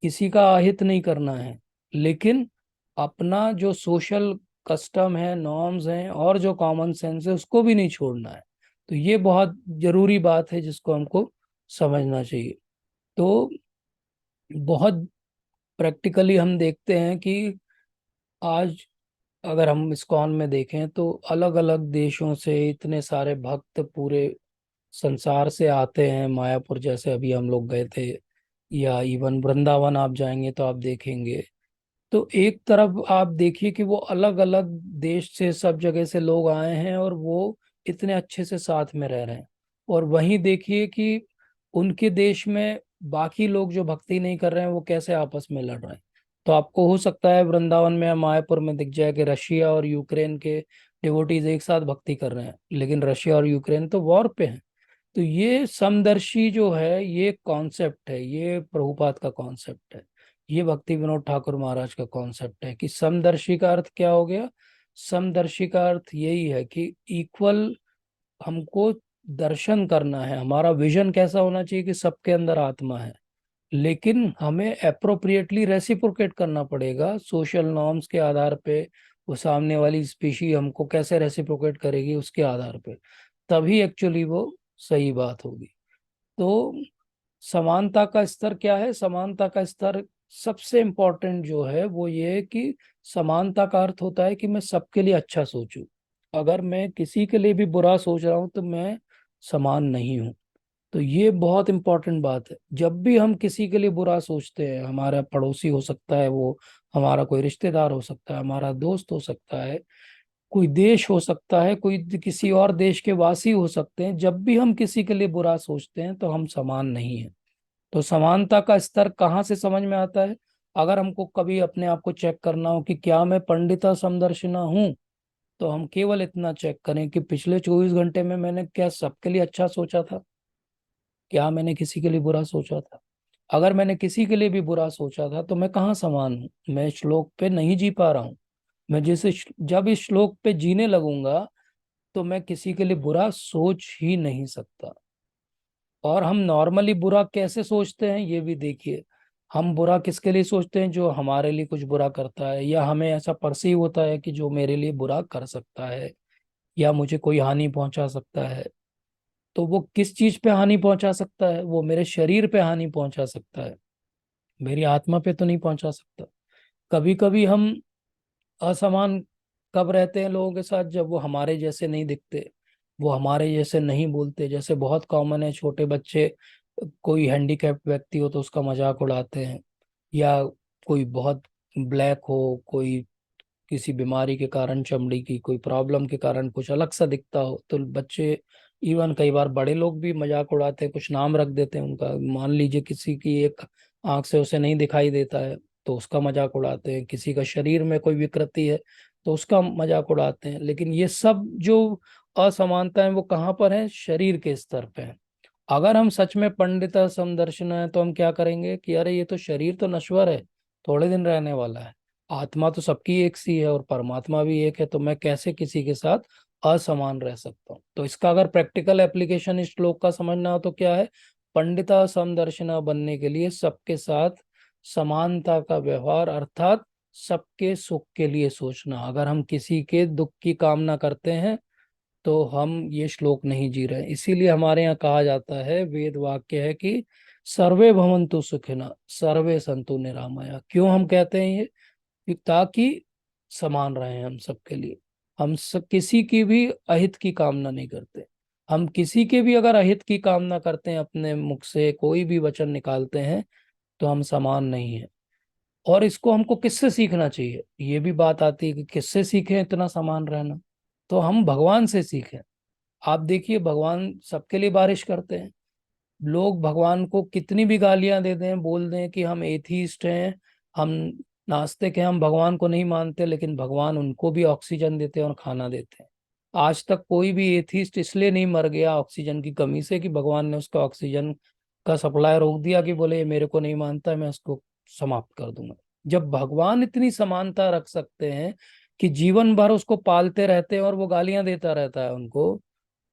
किसी का अहित नहीं करना है, लेकिन अपना जो सोशल कस्टम है, नॉर्म्स हैं और जो कॉमन सेंस है उसको भी नहीं छोड़ना है। तो ये बहुत जरूरी बात है जिसको हमको समझना चाहिए। तो बहुत प्रैक्टिकली हम देखते हैं कि आज अगर हम इस्कॉन में देखें तो अलग अलग देशों से इतने सारे भक्त पूरे संसार से आते हैं, मायापुर जैसे अभी हम लोग गए थे, या इवन वृंदावन आप जाएंगे तो आप देखेंगे। तो एक तरफ आप देखिए कि वो अलग अलग देश से, सब जगह से लोग आए हैं और वो इतने अच्छे से साथ में रह रहे हैं। और वहीं देखिए कि उनके देश में बाकी लोग जो भक्ति नहीं कर रहे हैं वो कैसे आपस में लड़ रहे हैं। तो आपको हो सकता है वृंदावन में या मायापुर में दिख जाए कि रशिया और यूक्रेन के डिवोटीज एक साथ भक्ति कर रहे हैं, लेकिन रशिया और यूक्रेन तो वॉर पे हैं। तो ये समदर्शी जो है ये कॉन्सेप्ट है, ये प्रभुपाद का कॉन्सेप्ट है, ये भक्ति विनोद ठाकुर महाराज का कॉन्सेप्ट है कि समदर्शी का अर्थ क्या हो गया। समदर्शी का अर्थ यही है कि इक्वल हमको दर्शन करना है। हमारा विजन कैसा होना चाहिए कि सबके अंदर आत्मा है, लेकिन हमें अप्रोप्रिएटली रेसिप्रोकेट करना पड़ेगा सोशल नॉर्म्स के आधार पे। वो सामने वाली स्पीशी हमको कैसे रेसिप्रोकेट करेगी उसके आधार पे, तभी एक्चुअली वो सही बात होगी। तो समानता का स्तर क्या है? समानता का स्तर सबसे इम्पोर्टेंट जो है वो ये है कि समानता का अर्थ होता है कि मैं सबके लिए अच्छा सोचूं। अगर मैं किसी के लिए भी बुरा सोच रहा हूं तो मैं समान नहीं हूं। तो ये बहुत इंपॉर्टेंट बात है। जब भी हम किसी के लिए बुरा सोचते हैं, हमारा पड़ोसी हो सकता है, वो हमारा कोई रिश्तेदार हो सकता है, हमारा दोस्त हो सकता है, कोई देश हो सकता है, कोई किसी और देश के वासी हो सकते हैं, जब भी हम किसी के लिए बुरा सोचते हैं तो हम समान नहीं हैं। तो समानता का स्तर कहाँ से समझ में आता है? अगर हमको कभी अपने आप को चेक करना हो कि क्या मैं पंडिता समदर्शिना हूँ, तो हम केवल इतना चेक करें कि पिछले 24 घंटे में मैंने क्या सबके लिए अच्छा सोचा था, क्या मैंने किसी के लिए बुरा सोचा था। अगर मैंने किसी के लिए भी बुरा सोचा था तो मैं कहाँ समान हूँ? मैं इस श्लोक पे नहीं जी पा रहा हूँ। मैं जब इस श्लोक पे जीने लगूंगा तो मैं किसी के लिए बुरा सोच ही नहीं सकता। और हम नॉर्मली बुरा कैसे सोचते हैं ये भी देखिए। हम बुरा किसके लिए सोचते हैं? जो हमारे लिए कुछ बुरा करता है, या हमें ऐसा परसीव होता है कि जो मेरे लिए बुरा कर सकता है या मुझे कोई हानि पहुंचा सकता है। तो वो किस चीज पे हानि पहुंचा सकता है? वो मेरे शरीर पे हानि पहुंचा सकता है, मेरी आत्मा पे तो नहीं पहुंचा सकता। कभी कभी हम असमान कब रहते हैं लोगों के साथ? जब वो हमारे जैसे नहीं दिखते, वो हमारे जैसे नहीं बोलते। जैसे बहुत कॉमन है, छोटे बच्चे, कोई हैंडीकैप्ड व्यक्ति हो तो उसका मजाक उड़ाते हैं, या कोई बहुत ब्लैक हो, कोई किसी बीमारी के कारण, चमड़ी की कोई प्रॉब्लम के कारण कुछ अलग सा दिखता हो, तो बच्चे, इवन कई बार बड़े लोग भी मजाक उड़ाते हैं, कुछ नाम रख देते हैं उनका। मान लीजिए किसी की एक आंख से उसे नहीं दिखाई देता है तो उसका मजाक उड़ाते हैं, किसी का शरीर में कोई विकृति है तो उसका मजाक उड़ाते हैं। लेकिन ये सब जो असमानता है वो कहाँ पर है? शरीर के स्तर पे है। अगर हम सच में पंडित समदर्शन है तो हम क्या करेंगे कि अरे ये तो शरीर तो नश्वर है, थोड़े दिन रहने वाला है। आत्मा तो सबकी एक सी है और परमात्मा भी एक है, तो मैं कैसे किसी के साथ असमान रह सकता हूँ? तो इसका अगर प्रैक्टिकल एप्लीकेशन इस श्लोक का समझना हो तो क्या है? पंडिता समदर्शिना बनने के लिए सबके साथ समानता का व्यवहार, अर्थात सबके सुख के लिए सोचना। अगर हम किसी के दुख की कामना करते हैं तो हम ये श्लोक नहीं जी रहे हैं। इसीलिए हमारे यहाँ कहा जाता है, वेद वाक्य है कि सर्वे भवन्तु सुखिनः सर्वे सन्तु निरामया। क्यों हम कहते हैं ये? ताकि समान रहे हम सबके लिए। हम सब किसी की भी अहित की कामना नहीं करते। हम किसी के भी अगर अहित की कामना करते हैं, अपने मुख से कोई भी वचन निकालते हैं, तो हम समान नहीं है। और इसको हमको किससे सीखना चाहिए? ये भी बात आती है कि किससे सीखें इतना समान रहना? तो हम भगवान से सीखें। आप देखिए, भगवान सबके लिए बारिश करते हैं। लोग भगवान को कितनी भी गालियां दे दें, बोल दें कि हम एथीस्ट हैं, हम नास्तिक हैं, हम भगवान को नहीं मानते, लेकिन भगवान उनको भी ऑक्सीजन देते हैं और खाना देते हैं। आज तक कोई भी एथीस्ट इसलिए नहीं मर गया ऑक्सीजन की कमी से कि भगवान ने उसका ऑक्सीजन का सप्लाई रोक दिया कि बोले ये मेरे को नहीं मानता, मैं उसको समाप्त कर दूंगा। जब भगवान इतनी समानता रख सकते हैं कि जीवन भर उसको पालते रहते हैं और वो गालियां देता रहता है उनको,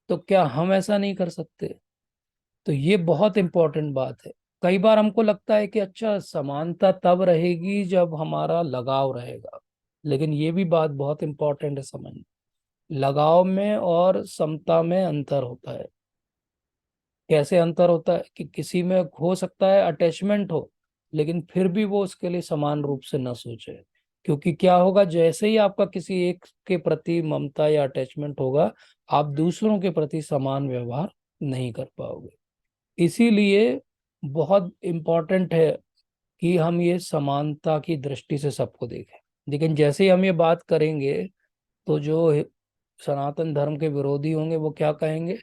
तो क्या हम ऐसा नहीं कर सकते? तो ये बहुत इंपॉर्टेंट बात है। कई बार हमको लगता है कि अच्छा, समानता तब रहेगी जब हमारा लगाव रहेगा, लेकिन ये भी बात बहुत इंपॉर्टेंट है समझना। लगाव में और समता में अंतर होता है। कैसे अंतर होता है? कि किसी में हो सकता है अटैचमेंट हो, लेकिन फिर भी वो उसके लिए समान रूप से न सोचे। क्योंकि क्या होगा, जैसे ही आपका किसी एक के प्रति ममता या अटैचमेंट होगा, आप दूसरों के प्रति समान व्यवहार नहीं कर पाओगे। इसीलिए बहुत इम्पोर्टेंट है कि हम ये समानता की दृष्टि से सबको देखें। लेकिन जैसे ही हम ये बात करेंगे तो जो सनातन धर्म के विरोधी होंगे वो क्या कहेंगे?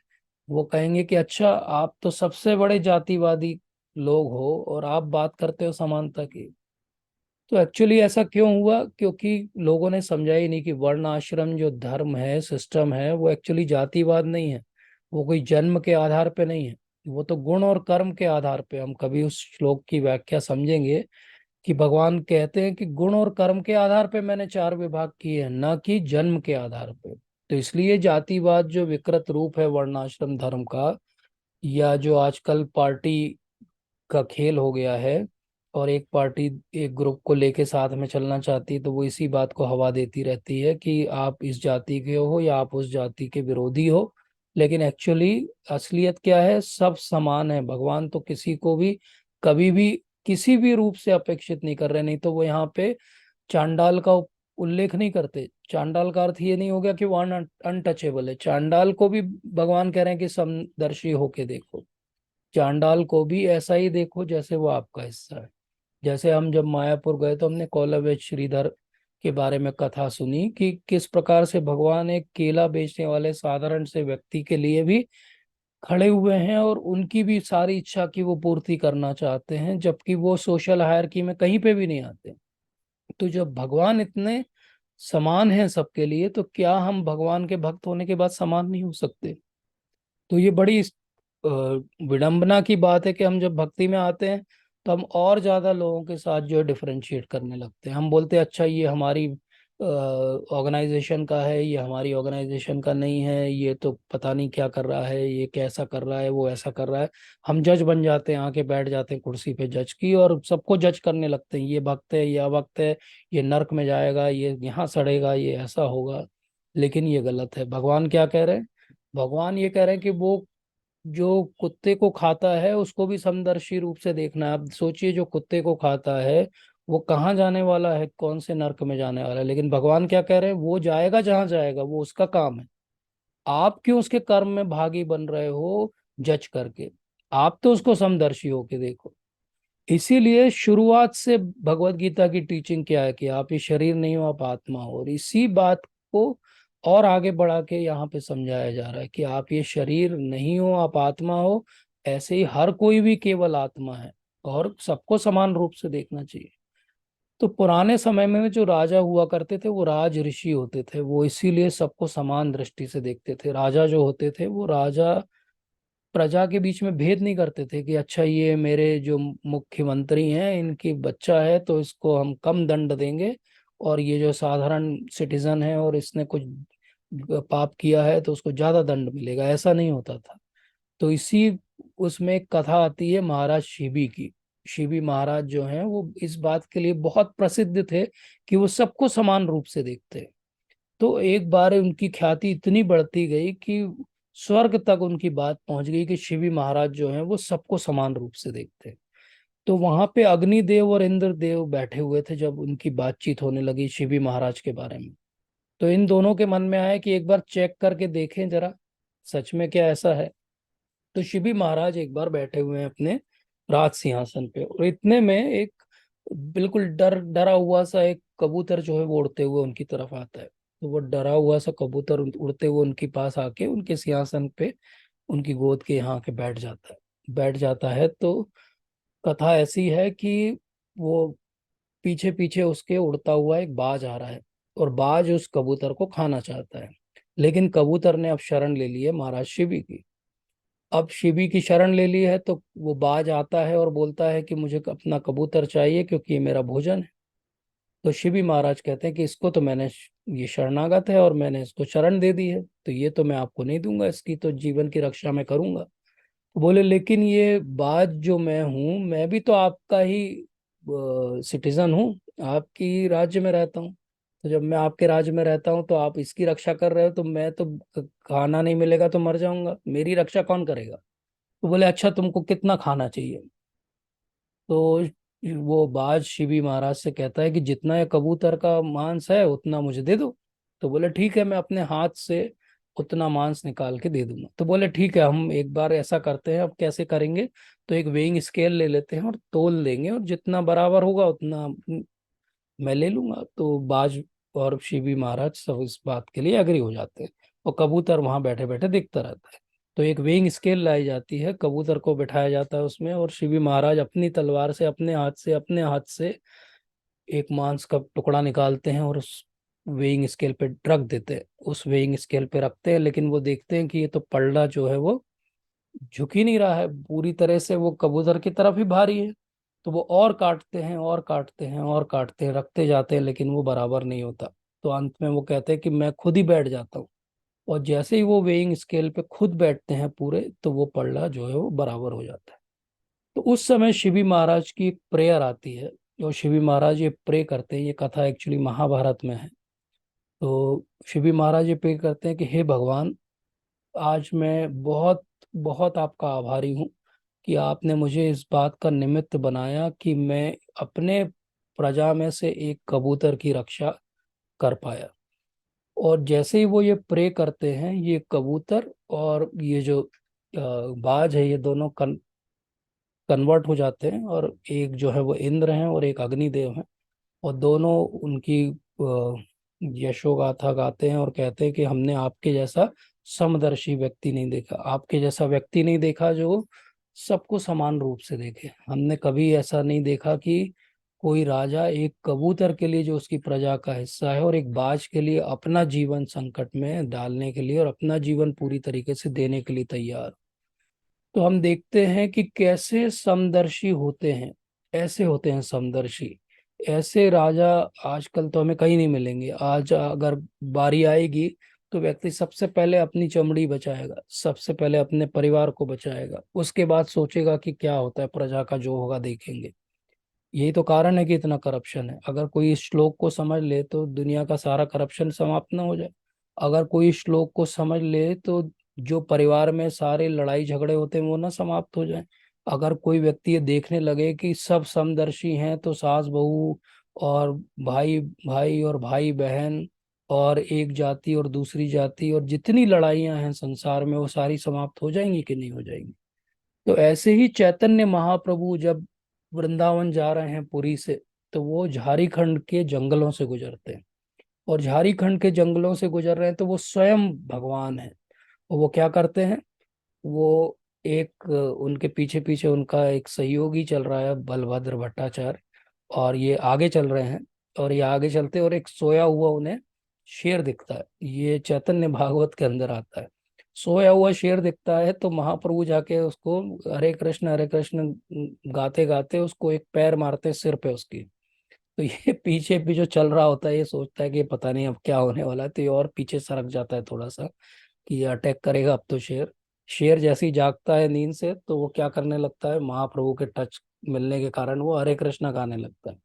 वो कहेंगे कि अच्छा, आप तो सबसे बड़े जातिवादी लोग हो और आप बात करते हो समानता की। तो एक्चुअली ऐसा क्यों हुआ? क्योंकि लोगों ने समझा ही नहीं कि वर्ण आश्रम जो धर्म है, सिस्टम है, वो एक्चुअली जातिवाद नहीं है, वो कोई जन्म के आधार पे नहीं है, वो तो गुण और कर्म के आधार पे। हम कभी उस श्लोक की व्याख्या समझेंगे कि भगवान कहते हैं कि गुण और कर्म के आधार पे मैंने चार विभाग किए हैं, ना कि जन्म के आधार पे। तो इसलिए जातिवाद जो विकृत रूप है वर्णाश्रम धर्म का, या जो आजकल पार्टी का खेल हो गया है, और एक पार्टी एक ग्रुप को लेके साथ में चलना चाहती है, तो वो इसी बात को हवा देती रहती है कि आप इस जाति के हो या आप उस जाति के विरोधी हो। लेकिन एक्चुअली असलियत क्या है? सब समान है। भगवान तो किसी को भी कभी भी किसी भी रूप से अपेक्षित नहीं कर रहे, नहीं तो वो यहाँ पे चांडाल का उल्लेख नहीं करते। चांडाल का अर्थ ये नहीं हो गया कि वो अनटचेबल है। चांडाल को भी भगवान कह रहे हैं कि समदर्शी होके देखो, चांडाल को भी ऐसा ही देखो जैसे वो आपका हिस्सा है। जैसे हम जब मायापुर गए तो हमने कौलव्य श्रीधर के बारे में कथा सुनी कि किस प्रकार से भगवान एक केला बेचने वाले साधारण से व्यक्ति के लिए भी खड़े हुए हैं, और उनकी भी सारी इच्छा की वो पूर्ति करना चाहते हैं, जबकि वो सोशल हायरार्की में कहीं पे भी नहीं आते। तो जब भगवान इतने समान हैं सबके लिए, तो क्या हम भगवान के भक्त होने के बाद समान नहीं हो सकते? तो ये बड़ी अ, विडंबना की बात है कि हम जब भक्ति में आते हैं तो हम और ज्यादा लोगों के साथ जो है डिफरेंशिएट करने लगते हैं। हम बोलते हैं अच्छा ये हमारी ऑर्गेनाइजेशन का है, ये हमारी ऑर्गेनाइजेशन का नहीं है, ये तो पता नहीं क्या कर रहा है, ये कैसा कर रहा है, वो ऐसा कर रहा है। हम जज बन जाते हैं, आके बैठ जाते हैं कुर्सी पे जज की, और सबको जज करने लगते हैं, ये भक्त है, ये अभक्त है, ये नरक में जाएगा, ये यहाँ सड़ेगा, ये ऐसा होगा। लेकिन ये गलत है। भगवान क्या कह रहे हैं? भगवान ये कह रहे हैं कि वो जो कुत्ते को खाता है उसको भी समदर्शी रूप से देखना है। आप सोचिए, जो कुत्ते को खाता है वो कहाँ जाने वाला है, कौन से नरक में जाने वाला है। लेकिन भगवान क्या कह रहे हैं? वो जाएगा जहां जाएगा, वो उसका काम है। आप क्यों उसके कर्म में भागी बन रहे हो जज करके? आप तो उसको समदर्शी होके देखो। इसीलिए शुरुआत से भगवत गीता की टीचिंग क्या है कि आप ये शरीर नहीं हो, आप आत्मा हो। और इसी बात को और आगे बढ़ा के यहाँ पे समझाया जा रहा है कि आप ये शरीर नहीं हो, आप आत्मा हो। ऐसे ही हर कोई भी केवल आत्मा है, और सबको समान रूप से देखना चाहिए। तो पुराने समय में जो राजा हुआ करते थे वो राज ऋषि होते थे, वो इसीलिए सबको समान दृष्टि से देखते थे। राजा जो होते थे वो राजा प्रजा के बीच में भेद नहीं करते थे कि अच्छा ये मेरे जो मुख्यमंत्री हैं इनकी बच्चा है तो इसको हम कम दंड देंगे, और ये जो साधारण सिटीजन है और इसने कुछ पाप किया है तो उसको ज्यादा दंड मिलेगा। ऐसा नहीं होता था। तो इसी उसमें एक कथा आती है महाराज शिबी की। शिबी महाराज जो हैं वो इस बात के लिए बहुत प्रसिद्ध थे कि वो सबको समान रूप से देखते हैं। तो एक बार उनकी ख्याति इतनी बढ़ती गई कि स्वर्ग तक उनकी बात पहुंच गई कि शिवी महाराज जो हैं वो सबको समान रूप से देखते हैं। तो वहां पे अग्निदेव और इंद्रदेव बैठे हुए थे जब उनकी बातचीत होने लगी शिवी महाराज के बारे में। तो इन दोनों के मन में आया कि एक बार चेक करके देखें जरा, सच में क्या ऐसा है। तो शिवी महाराज एक बार बैठे हुए हैं अपने राज सिंहासन पे, और इतने में एक बिल्कुल डरा हुआ सा एक कबूतर जो है वो उड़ते हुए उनकी तरफ आता है। तो वो डरा हुआ सा कबूतर उड़ते हुए उनके पास आके उनके सिंहासन पे, उनकी गोद के यहाँ के बैठ जाता है। तो कथा ऐसी है कि वो पीछे पीछे उसके उड़ता हुआ एक बाज आ रहा है, और बाज उस कबूतर को खाना चाहता है। लेकिन कबूतर ने अब शरण ले ली है महाराज शिवी की। अब शिवी की शरण ले ली है तो वो बाज आता है और बोलता है कि मुझे अपना कबूतर चाहिए क्योंकि ये मेरा भोजन है। तो शिवी महाराज कहते हैं कि इसको तो मैंने ये शरणागत है और मैंने इसको शरण दे दी है, तो ये तो मैं आपको नहीं दूंगा, इसकी तो जीवन की रक्षा मैं करूंगा। तो बोले लेकिन ये बाज जो मैं हूँ, मैं भी तो आपका ही सिटीजन हूँ, आपकी राज्य में रहता हूँ। तो जब मैं आपके राज्य में रहता हूँ तो आप इसकी रक्षा कर रहे हो, तो मैं तो खाना नहीं मिलेगा तो मर जाऊंगा, मेरी रक्षा कौन करेगा? तो बोले अच्छा तुमको कितना खाना चाहिए? तो वो बाज शिवी महाराज से कहता है कि जितना ये कबूतर का मांस है उतना मुझे दे दो। तो बोले ठीक है, मैं अपने हाथ से उतना मांस निकाल के दे दूंगा। तो बोले ठीक है, हम एक बार ऐसा करते हैं, अब कैसे करेंगे? तो एक वेइंग स्केल ले लेते हैं और तोल देंगे, और जितना बराबर होगा उतना मैं ले लूंगा। तो बाज और शिवी महाराज सब इस बात के लिए एग्री हो जाते हैं, और कबूतर वहां बैठे बैठे दिखता रहता है। तो एक वेइंग स्केल लाई जाती है, कबूतर को बिठाया जाता है उसमें, और शिवी महाराज अपनी तलवार से अपने हाथ से एक मांस का टुकड़ा निकालते हैं और उस वेइंग स्केल पे रख देते हैं, उस वेइंग स्केल पे रखते हैं, लेकिन वो देखते हैं कि ये तो पलड़ा जो है वो झुक ही नहीं रहा है पूरी तरह से, वो कबूतर की तरफ ही भारी है। तो वो और काटते हैं और काटते हैं और काटते हैं, रखते जाते हैं, लेकिन वो बराबर नहीं होता। तो अंत में वो कहते हैं कि मैं खुद ही बैठ जाता हूँ। और जैसे ही वो वेइंग स्केल पे खुद बैठते हैं पूरे, तो वो पलड़ा जो है वो बराबर हो जाता है। तो उस समय शिवी महाराज की एक प्रेयर आती है, और शिवी महाराज ये प्रे करते हैं। ये कथा एक्चुअली महाभारत में है। तो शिवी महाराज ये प्रे करते हैं कि हे भगवान, आज मैं बहुत बहुत आपका आभारी हूँ कि आपने मुझे इस बात का निमित्त बनाया कि मैं अपने प्रजा में से एक कबूतर की रक्षा कर पाया। और जैसे ही वो ये प्रे करते हैं, ये कबूतर और ये जो बाज है, ये दोनों कन्वर्ट हो जाते हैं, और एक जो है वो इंद्र हैं और एक अग्निदेव हैं। और दोनों उनकी यशोगाथा गाते हैं और कहते हैं कि हमने आपके जैसा समदर्शी व्यक्ति नहीं देखा, आपके जैसा व्यक्ति नहीं देखा जो सबको समान रूप से देखे। हमने कभी ऐसा नहीं देखा कि कोई राजा एक कबूतर के लिए जो उसकी प्रजा का हिस्सा है, और एक बाज के लिए अपना जीवन संकट में डालने के लिए और अपना जीवन पूरी तरीके से देने के लिए तैयार। तो हम देखते हैं कि कैसे समदर्शी होते हैं, ऐसे होते हैं समदर्शी। ऐसे राजा आजकल तो हमें कहीं नहीं मिलेंगे। आज अगर बारी आएगी तो व्यक्ति सबसे पहले अपनी चमड़ी बचाएगा, सबसे पहले अपने परिवार को बचाएगा, उसके बाद सोचेगा कि क्या होता है, प्रजा का जो होगा देखेंगे। यही तो कारण है कि इतना करप्शन है। अगर कोई इस श्लोक को समझ ले तो दुनिया का सारा करप्शन समाप्त ना हो जाए। अगर कोई इस श्लोक को समझ ले तो जो परिवार में सारे लड़ाई झगड़े होते हैं वो ना समाप्त हो जाए। अगर कोई व्यक्ति ये देखने लगे कि सब समदर्शी हैं, तो सास बहू और भाई भाई और भाई बहन और एक जाति और दूसरी जाति और जितनी लड़ाइयां हैं संसार में, वो सारी समाप्त हो जाएंगी कि नहीं हो जाएंगी। तो ऐसे ही चैतन्य महाप्रभु जब वृंदावन जा रहे हैं पुरी से, तो वो झारखंड के जंगलों से गुजरते हैं। और झारखंड के जंगलों से गुजर रहे हैं तो वो स्वयं भगवान है। और वो क्या करते हैं, वो एक उनके पीछे पीछे उनका एक सहयोगी चल रहा है, बलभद्र भट्टाचार्य, और ये आगे चल रहे हैं। और ये आगे चलते, और एक सोया हुआ उन्हें शेर दिखता है। ये चैतन्य भागवत के अंदर आता है। सोया हुआ शेर दिखता है, तो महाप्रभु जाके उसको हरे कृष्ण गाते गाते उसको एक पैर मारते हैं सिर पे उसकी। तो ये पीछे भी जो चल रहा होता है, ये सोचता है कि पता नहीं अब क्या होने वाला है, तो ये और पीछे सरक जाता है थोड़ा सा कि ये अटैक करेगा अब तो शेर। शेर जैसे ही जागता है नींद से, तो वो क्या करने लगता है, महाप्रभु के टच मिलने के कारण वो हरे कृष्णा गाने लगता है।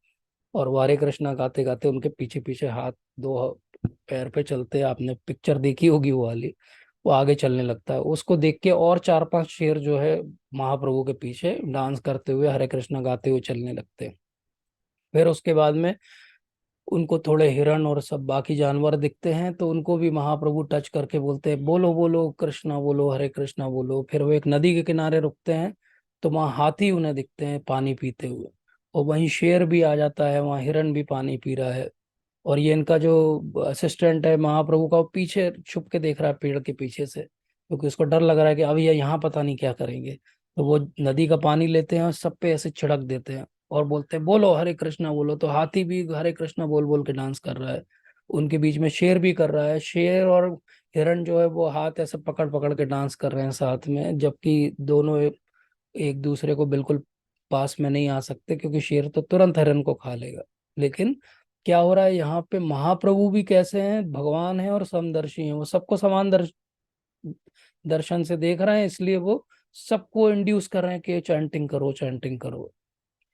और वो हरे कृष्णा गाते गाते उनके पीछे पीछे हाथ दो पैर पे चलते हैं, आपने पिक्चर देखी होगी वो वाली, वो आगे चलने लगता है। उसको देख के और चार पांच शेर जो है महाप्रभु के पीछे डांस करते हुए हरे कृष्णा गाते हुए चलने लगते हैं। फिर उसके बाद में उनको थोड़े हिरण और सब बाकी जानवर दिखते हैं, तो उनको भी महाप्रभु टच करके बोलते हैं बोलो बोलो कृष्णा बोलो, हरे कृष्णा बोलो। फिर वो एक नदी के किनारे रुकते हैं, तो वहाँ हाथी उन्हें दिखते हैं पानी पीते हुए, और वहीं शेर भी आ जाता है, वहाँ हिरण भी पानी पी रहा है। और ये इनका जो असिस्टेंट है महाप्रभु का, वो पीछे छुप के देख रहा है पेड़ के पीछे से, क्योंकि उसको डर लग रहा है कि अब ये यहाँ पता नहीं क्या करेंगे। तो वो नदी का पानी लेते हैं और सब पे ऐसे छिड़क देते हैं और बोलते हैं बोलो हरे कृष्णा बोलो। तो हाथी भी हरे कृष्णा बोल बोल के डांस कर रहा है, उनके बीच में शेर भी कर रहा है। शेर और हिरण जो है वो हाथ ऐसे पकड़ पकड़ के डांस कर रहे हैं साथ में, जबकि दोनों एक दूसरे को बिल्कुल पास में नहीं आ सकते, क्योंकि शेर तो तुरंत हिरण को खा लेगा। लेकिन क्या हो रहा है यहाँ पे, महाप्रभु भी कैसे हैं, भगवान हैं और समदर्शी हैं। वो सबको समान दर्शन से देख रहे हैं, इसलिए वो सबको इंड्यूस कर रहे हैं कि चैंटिंग करो चैंटिंग करो।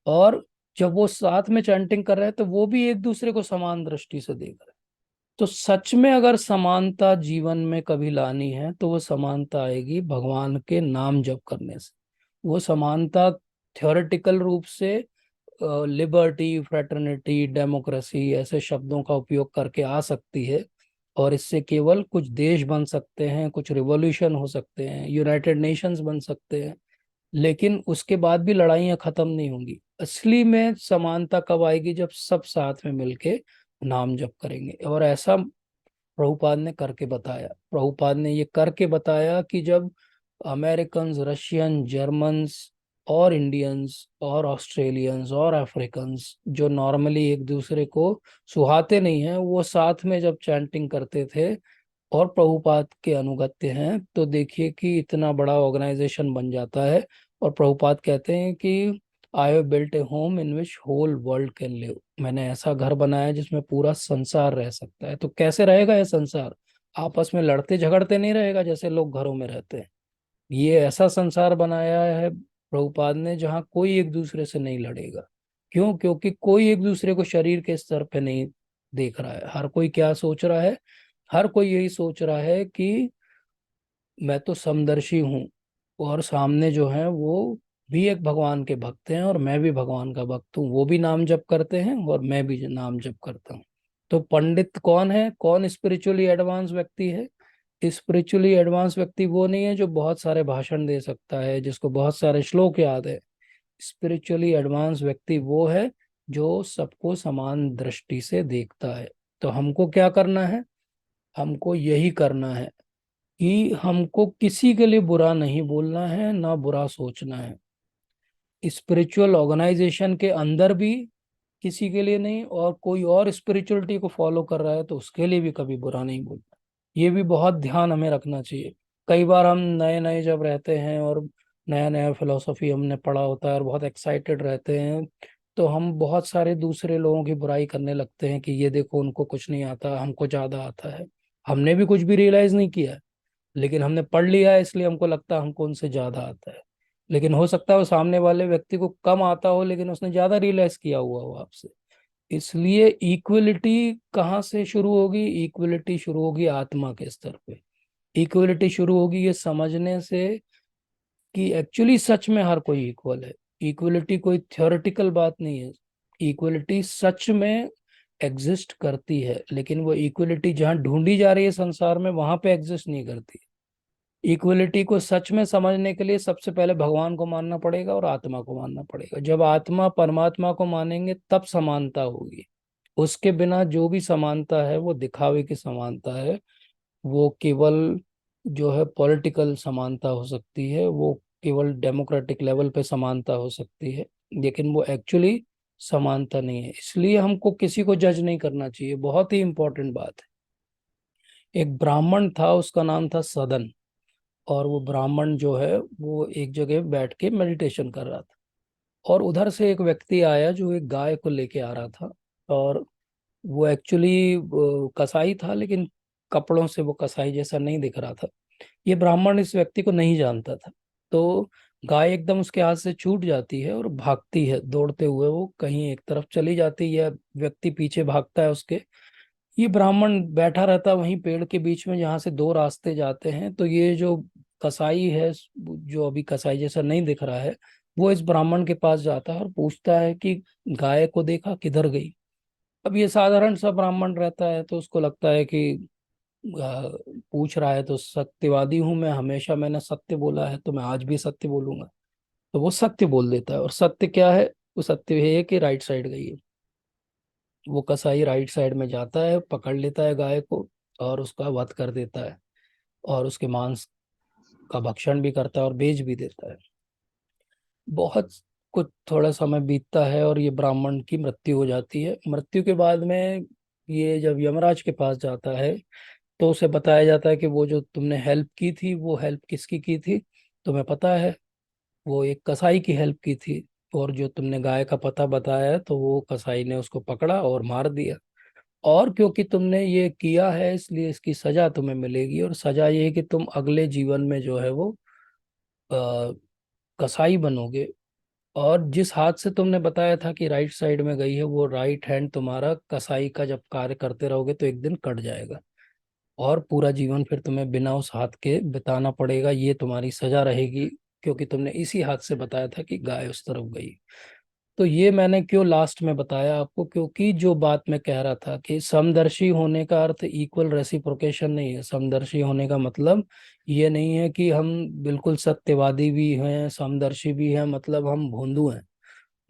और जब वो साथ में चैंटिंग कर रहे हैं, तो वो भी एक दूसरे को समान दृष्टि से देख रहे हैं। तो सच में अगर समानता जीवन में कभी लानी है, तो वो समानता आएगी भगवान के नाम जप करने से। वो समानता थ्योरेटिकल रूप से लिबर्टी, फ्रेटर्निटी, डेमोक्रेसी ऐसे शब्दों का उपयोग करके आ सकती है, और इससे केवल कुछ देश बन सकते हैं, कुछ रिवॉल्यूशन हो सकते हैं, यूनाइटेड नेशंस बन सकते हैं। लेकिन उसके बाद भी लड़ाइयाँ खत्म नहीं होंगी। असली में समानता कब आएगी, जब सब साथ में मिलके नाम जप करेंगे। और ऐसा प्रभुपाद ने करके बताया। प्रभुपाद ने ये करके बताया कि जब अमेरिकन, रशियन, जर्मन्स और इंडियंस और ऑस्ट्रेलियंस और अफ्रीकन्स जो नॉर्मली एक दूसरे को सुहाते नहीं हैं, वो साथ में जब चैंटिंग करते थे और प्रभुपाद के अनुगत्य हैं, तो देखिए कि इतना बड़ा ऑर्गेनाइजेशन बन जाता है। और प्रभुपाद कहते हैं कि I have built a home in which whole world can live. मैंने ऐसा घर बनाया जिसमें पूरा संसार रह सकता है। तो कैसे रहेगा यह संसार? आपस में लड़ते झगड़ते नहीं रहेगा जैसे लोग घरों में रहते हैं। ये ऐसा संसार बनाया है प्रभुपाद ने जहाँ कोई एक दूसरे से नहीं लड़ेगा। क्यों? क्योंकि कोई एक दूसरे को शरीर के स्तर पे नहीं देख रहा है। हर कोई क्या सोच रहा है? हर कोई यही सोच रहा है कि मैं तो समदर्शी हूँ, और सामने जो है वो भी एक भगवान के भक्त हैं और मैं भी भगवान का भक्त हूँ। वो भी नाम जप करते हैं और मैं भी नाम जप करता हूँ। तो पंडित कौन है? कौन स्पिरिचुअली एडवांस व्यक्ति है? स्पिरिचुअली एडवांस व्यक्ति वो नहीं है जो बहुत सारे भाषण दे सकता है, जिसको बहुत सारे श्लोक याद है। स्पिरिचुअली एडवांस व्यक्ति वो है जो सबको समान दृष्टि से देखता है। तो हमको क्या करना है? हमको यही करना है कि हमको किसी के लिए बुरा नहीं बोलना है, ना बुरा सोचना है। स्पिरिचुअल ऑर्गेनाइजेशन के अंदर भी किसी के लिए नहीं, और कोई और स्पिरिचुअलिटी को फॉलो कर रहा है तो उसके लिए भी कभी बुरा नहीं बोलना। ये भी बहुत ध्यान हमें रखना चाहिए। कई बार हम नए नए जब रहते हैं और नया नया फिलोसफी हमने पढ़ा होता है और बहुत एक्साइटेड रहते हैं, तो हम बहुत सारे दूसरे लोगों की बुराई करने लगते हैं कि ये देखो उनको कुछ नहीं आता, हमको ज़्यादा आता है। हमने भी कुछ भी रियलाइज नहीं किया है, लेकिन हमने पढ़ लिया है इसलिए हमको लगता है हमको उनसे ज्यादा आता है। लेकिन हो सकता है वो सामने वाले व्यक्ति को कम आता हो, लेकिन उसने ज्यादा रियलाइज किया हुआ हो आपसे। इसलिए इक्वलिटी कहाँ से शुरू होगी? इक्वलिटी शुरू होगी आत्मा के स्तर पे। इक्वलिटी शुरू होगी ये समझने से कि एक्चुअली सच में हर कोई इक्वल है। इक्वलिटी कोई थ्योरेटिकल बात नहीं है। इक्वलिटी सच में एग्जिस्ट करती है, लेकिन वो इक्वलिटी जहाँ ढूंढी जा रही है संसार में वहां पे एग्जिस्ट नहीं करती। इक्वलिटी को सच में समझने के लिए सबसे पहले भगवान को मानना पड़ेगा और आत्मा को मानना पड़ेगा। जब आत्मा परमात्मा को मानेंगे तब समानता होगी। उसके बिना जो भी समानता है वो दिखावे की समानता है। वो केवल जो है पॉलिटिकल समानता हो सकती है, वो केवल डेमोक्रेटिक लेवल पे समानता हो सकती है, लेकिन वो एक्चुअली समानता नहीं है। इसलिए हमको किसी को जज नहीं करना चाहिए। बहुत ही इंपॉर्टेंट बात है। एक ब्राह्मण था, उसका नाम था सदन। और वो ब्राह्मण जो है वो एक जगह बैठ के मेडिटेशन कर रहा था, और उधर से एक व्यक्ति आया जो एक गाय को लेके आ रहा था। और वो एक्चुअली कसाई था, लेकिन कपड़ों से वो कसाई जैसा नहीं दिख रहा था। ये ब्राह्मण इस व्यक्ति को नहीं जानता था। तो गाय एकदम उसके हाथ से छूट जाती है और भागती है दौड़ते हुए, वो कहीं एक तरफ चली जाती है, व्यक्ति पीछे भागता है उसके। ये ब्राह्मण बैठा रहता है वहीं पेड़ के बीच में जहाँ से दो रास्ते जाते हैं। तो ये जो कसाई है, जो अभी कसाई जैसा नहीं दिख रहा है, वो इस ब्राह्मण के पास जाता है और पूछता है कि गाय को देखा, किधर गई? अब ये साधारण सा ब्राह्मण रहता है, तो उसको लगता है कि पूछ रहा है तो सत्यवादी हूं मैं, हमेशा मैंने सत्य बोला है तो मैं आज भी सत्य बोलूंगा। तो वो सत्य बोल देता है। और सत्य क्या है? वो सत्य है कि राइट साइड गई है। वो कसाई राइट साइड में जाता है, पकड़ लेता है गाय को और उसका वध कर देता है, और उसके मांस का भक्षण भी करता है और बेच भी देता है। बहुत कुछ थोड़ा समय बीतता है और ये ब्राह्मण की मृत्यु हो जाती है। मृत्यु के बाद में ये जब यमराज के पास जाता है तो उसे बताया जाता है कि वो जो तुमने हेल्प की थी, वो हेल्प किसकी की थी तुम्हें पता है? वो एक कसाई की हेल्प की थी। और जो तुमने गाय का पता बताया है, तो वो कसाई ने उसको पकड़ा और मार दिया। और क्योंकि तुमने ये किया है इसलिए इसकी सजा तुम्हें मिलेगी, और सजा ये है कि तुम अगले जीवन में जो है वो आ, कसाई बनोगे। और जिस हाथ से तुमने बताया था कि राइट साइड में गई है, वो राइट हैंड तुम्हारा कसाई का जब कार्य करते रहोगे तो एक दिन कट जाएगा, और पूरा जीवन फिर तुम्हें बिना उस हाथ के बिताना पड़ेगा। ये तुम्हारी सजा रहेगी, क्योंकि तुमने इसी हाथ से बताया था कि गाय उस तरफ गई। तो ये मैंने क्यों लास्ट में बताया आपको? क्योंकि जो बात मैं कह रहा था कि समदर्शी होने का अर्थ इक्वल रेसिप्रोकेशन नहीं है। समदर्शी होने का मतलब ये नहीं है कि हम बिल्कुल सत्यवादी भी हैं, समदर्शी भी हैं, मतलब हम भोंदू हैं।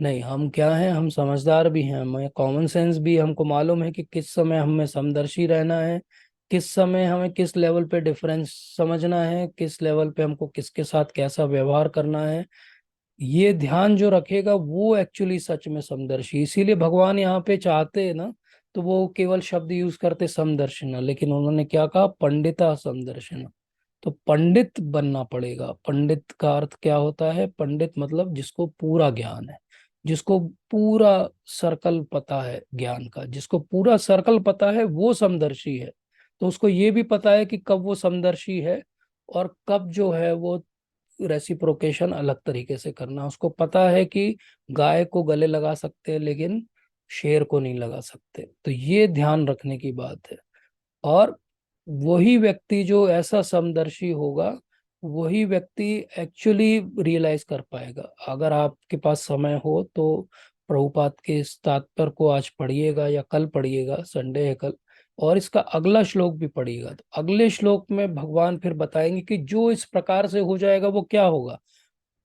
नहीं, हम क्या हैं? हम समझदार भी हैं, हमें कॉमन सेंस भी, हमको मालूम है कि किस समय हमें समदर्शी रहना है, किस समय हमें किस लेवल पे डिफरेंस समझना है, किस लेवल पे हमको किसके साथ कैसा व्यवहार करना है। ये ध्यान जो रखेगा वो एक्चुअली सच में समदर्शी। इसीलिए भगवान यहाँ पे चाहते हैं ना, तो वो केवल शब्द यूज करते समदर्शिना, लेकिन उन्होंने क्या कहा, पंडिता समदर्शिना। तो पंडित बनना पड़ेगा। पंडित का अर्थ क्या होता है? पंडित मतलब जिसको पूरा ज्ञान है, जिसको पूरा सर्कल पता है ज्ञान का, जिसको पूरा सर्कल पता है वो समदर्शी है। तो उसको ये भी पता है कि कब वो समदर्शी है और कब जो है वो रेसिप्रोकेशन अलग तरीके से करना। उसको पता है कि गाय को गले लगा सकते हैं लेकिन शेर को नहीं लगा सकते। तो ये ध्यान रखने की बात है। और वही व्यक्ति जो ऐसा समदर्शी होगा, वही व्यक्ति एक्चुअली रियलाइज कर पाएगा। अगर आपके पास समय हो तो प्रभुपाद के इस तात्पर्य को आज पढ़िएगा या कल पढ़िएगा, संडे है कल, और इसका अगला श्लोक भी पढ़िएगा। तो अगले श्लोक में भगवान फिर बताएंगे कि जो इस प्रकार से हो जाएगा वो क्या होगा।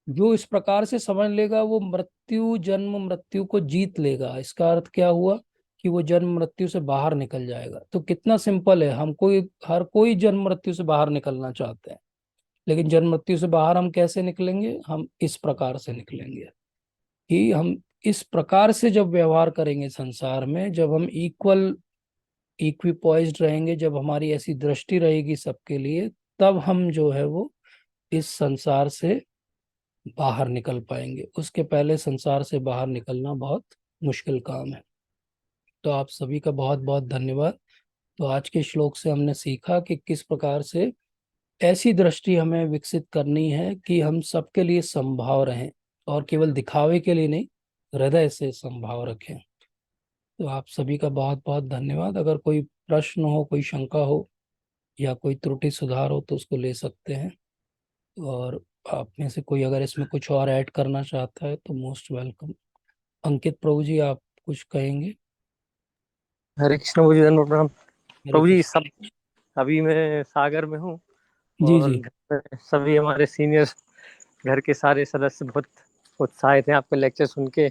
जो इस प्रकार से समझ लेगा वो मृत्यु, जन्म मृत्यु को जीत लेगा। इसका अर्थ क्या हुआ कि वो जन्म मृत्यु से बाहर निकल जाएगा। तो कितना सिंपल है, हम कोई हर कोई जन्म मृत्यु से बाहर निकलना चाहते हैं, लेकिन जन्म मृत्यु से बाहर हम कैसे निकलेंगे? हम इस प्रकार से निकलेंगे कि हम इस प्रकार से जब व्यवहार करेंगे संसार में, जब हम इक्विपॉइज्ड रहेंगे, जब हमारी ऐसी दृष्टि रहेगी सबके लिए, तब हम जो है वो इस संसार से बाहर निकल पाएंगे। उसके पहले संसार से बाहर निकलना बहुत मुश्किल काम है। तो आप सभी का बहुत बहुत धन्यवाद। तो आज के श्लोक से हमने सीखा कि किस प्रकार से ऐसी दृष्टि हमें विकसित करनी है कि हम सबके लिए समभाव रहें, और केवल दिखावे के लिए नहीं, हृदय से समभाव रखें। तो आप सभी का बहुत बहुत धन्यवाद। अगर कोई प्रश्न हो, कोई शंका हो या कोई त्रुटि सुधार हो तो उसको ले सकते हैं। और आप में से कोई अगर इसमें कुछ और ऐड करना चाहता है तो मोस्ट वेलकम। अंकित प्रभु जी, आप कुछ कहेंगे? हरे कृष्ण प्रभु जी, धन्यवाद प्रणाम हरे प्रभु जी। कृष्ण। सब अभी मैं सागर में हूँ जी और जी। घर में सभी हमारे सीनियर घर के सारे सदस्य बहुत उत्साहित हैं आपके लेक्चर सुन के,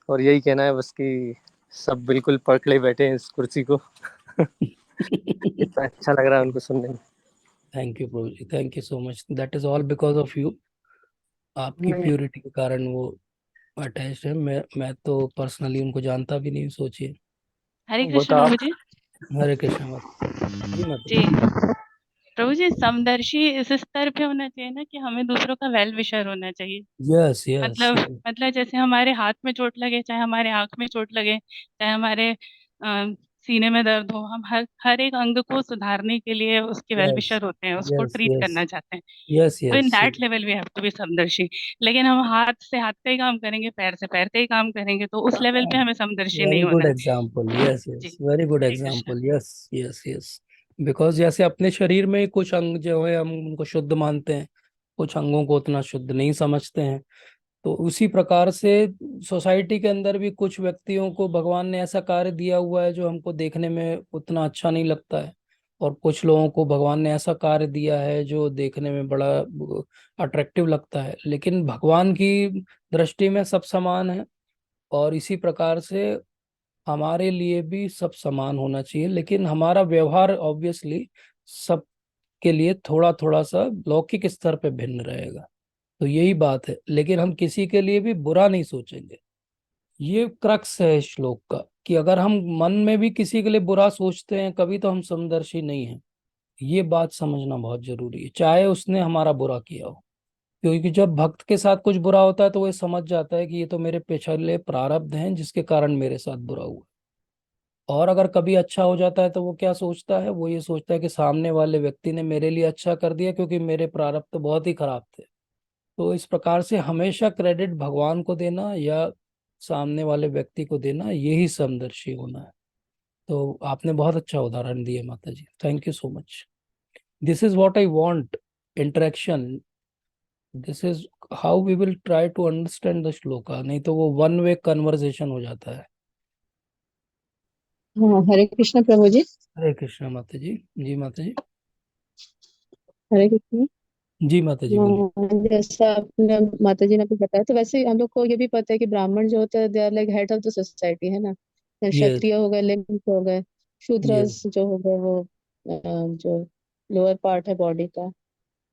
और यही कहना है बस कि सब बिल्कुल पकड़े बैठे हैं इस कुर्सी को। इतना अच्छा लग रहा है उनको सुनने में। Thank you Prabhu ji, thank you so much. That is all because of you. आपकी नहीं, प्योरिटी के कारण वो अटैच है। मैं तो पर्सनली उनको जानता भी नहीं, सोचिए। हरे वो कृष्ण तो आप प्रभु जी। हरे कृष्ण मत। जी मत। जी प्रभु जी, समदर्शी इस स्तर पे होना चाहिए ना कि हमें दूसरों का वेल विशर होना चाहिए। Yes yes. मतलब जैसे हमारे हाथ में चोट लगे, चाहे हमारे आंख में चोट लगे, चाहे हमारे सीने में दर्द हो, हम हर एक अंग को सुधारने के लिए उसके वेल यस विशर होते हैं, उसको यस ट्रीट यस करना चाहते हैं। यस तो इन yes. That level we have to be समदर्शी। लेकिन हम हाथ से हाथ का ही काम करेंगे, पैर से पैर का ही काम करेंगे, तो उस लेवल पे हमें समदर्शी नहीं वेरी गुड होना है। एग्जाम्पल। यस जी, yes, very good Hare Krishna. Example. Yes yes yes. Because जैसे अपने शरीर में कुछ अंग जो है हम उनको शुद्ध मानते हैं, कुछ अंगों को उतना शुद्ध नहीं समझते हैं। तो उसी प्रकार से सोसाइटी के अंदर भी कुछ व्यक्तियों को भगवान ने ऐसा कार्य दिया हुआ है जो हमको देखने में उतना अच्छा नहीं लगता है, और कुछ लोगों को भगवान ने ऐसा कार्य दिया है जो देखने में बड़ा अट्रैक्टिव लगता है। लेकिन भगवान की दृष्टि में सब समान है, और इसी प्रकार से हमारे लिए भी सब समान होना चाहिए। लेकिन हमारा व्यवहार ऑब्वियसली सबके लिए थोड़ा थोड़ा सा लौकिक स्तर पे भिन्न रहेगा। तो यही बात है, लेकिन हम किसी के लिए भी बुरा नहीं सोचेंगे। ये क्रक्स है इस श्लोक का, कि अगर हम मन में भी किसी के लिए बुरा सोचते हैं कभी, तो हम समदर्शी नहीं हैं। ये बात समझना बहुत जरूरी है, चाहे उसने हमारा बुरा किया हो। क्योंकि जब भक्त के साथ कुछ बुरा होता है तो वो समझ जाता है कि ये तो मेरे पिछले प्रारब्ध हैं जिसके कारण मेरे साथ बुरा हुआ। और अगर कभी अच्छा हो जाता है तो वो क्या सोचता है? वो ये सोचता है कि सामने वाले व्यक्ति ने मेरे लिए अच्छा कर दिया, क्योंकि मेरे प्रारब्ध तो बहुत ही खराब थे। तो इस प्रकार से हमेशा क्रेडिट भगवान को देना या सामने वाले व्यक्ति को देना, यही समदर्शी होना है। तो आपने बहुत अच्छा उदाहरण दिया माता जी, thank you so much. This is what I want, interaction. This is how we will try to understand the shloka, नहीं तो वो वन वे कन्वर्सेशन हो जाता है। हाँ, हरे कृष्ण प्रभु जी। हरे कृष्णा माता जी। जी माता जी। हरे कृष्ण। जी माता जी बोलिए। जैसा आपने माता जी ने भी बताया, तो वैसे हम लोग को ये भी पता है कि ब्राह्मण जो होते हैं they are like head of the society, है ना। यस क्षत्रिय हो गए, लिंग हो गए, यस शूद्रस जो हो गए वो जो लोअर पार्ट है बॉडी का,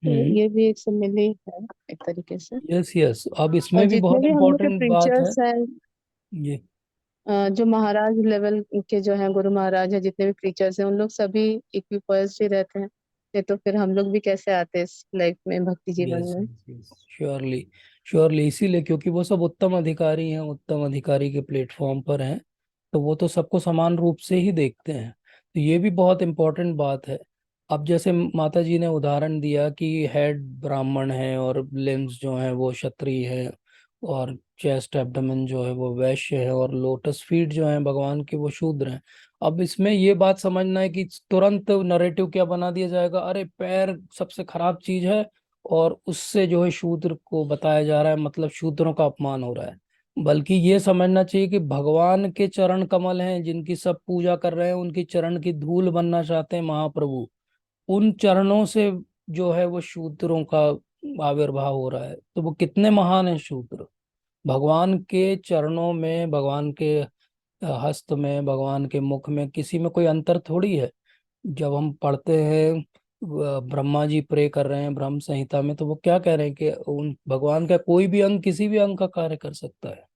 तो हम्म। ये भी एक सिमिली है एक तरीके से। यस यस, अब और इसमें भी जितने बहुत भी हम लोग के इम्पोर्टेंट बात है प्रीचर्स हैं, ये। जो महाराज लेवल के जो हैं, गुरु महाराज है, जितने भी प्रीचर्स हैं, उन लोग सभी इक्विपोइज्ड ही रहते हैं। नहीं तो फिर हम लोग भी कैसे आते इस लाइफ में, भक्ति जीवन यस में। यस, श्योरली श्योरली, इसीलिए क्योंकि वो सब उत्तम अधिकारी हैं, उत्तम अधिकारी के प्लेटफॉर्म पर हैं, तो वो तो सबको समान रूप से ही देखते हैं। तो ये भी बहुत इम्पोर्टेंट बात है। अब जैसे माता जी ने उदाहरण दिया कि हेड ब्राह्मण है और लिम्स जो हैं वो क्षत्रिय है, और चेस्ट एब्डोमेन जो है वो वैश्य है, और लोटस फीट जो है भगवान के वो शूद्र हैं। अब इसमें ये बात समझना है कि तुरंत नरेटिव क्या बना दिया जाएगा, अरे पैर सबसे खराब चीज है और उससे जो है शूद्र को बताया जा रहा है, मतलब शूद्रों का अपमान हो रहा है। बल्कि ये समझना चाहिए कि भगवान के चरण कमल हैं, जिनकी सब पूजा कर रहे हैं, उनकी चरण की धूल बनना चाहते हैं महाप्रभु, उन चरणों से जो है वो शूद्रों का आविर्भाव हो रहा है। तो वो कितने महान है शूद्र, भगवान के चरणों में, भगवान के हस्त में, भगवान के मुख में किसी में कोई अंतर थोड़ी है। जब हम पढ़ते हैं ब्रह्मा जी प्रे कर रहे हैं ब्रह्म संहिता में, तो वो क्या कह रहे हैं कि उन भगवान का कोई भी अंग किसी भी अंग का कार्य कर सकता है।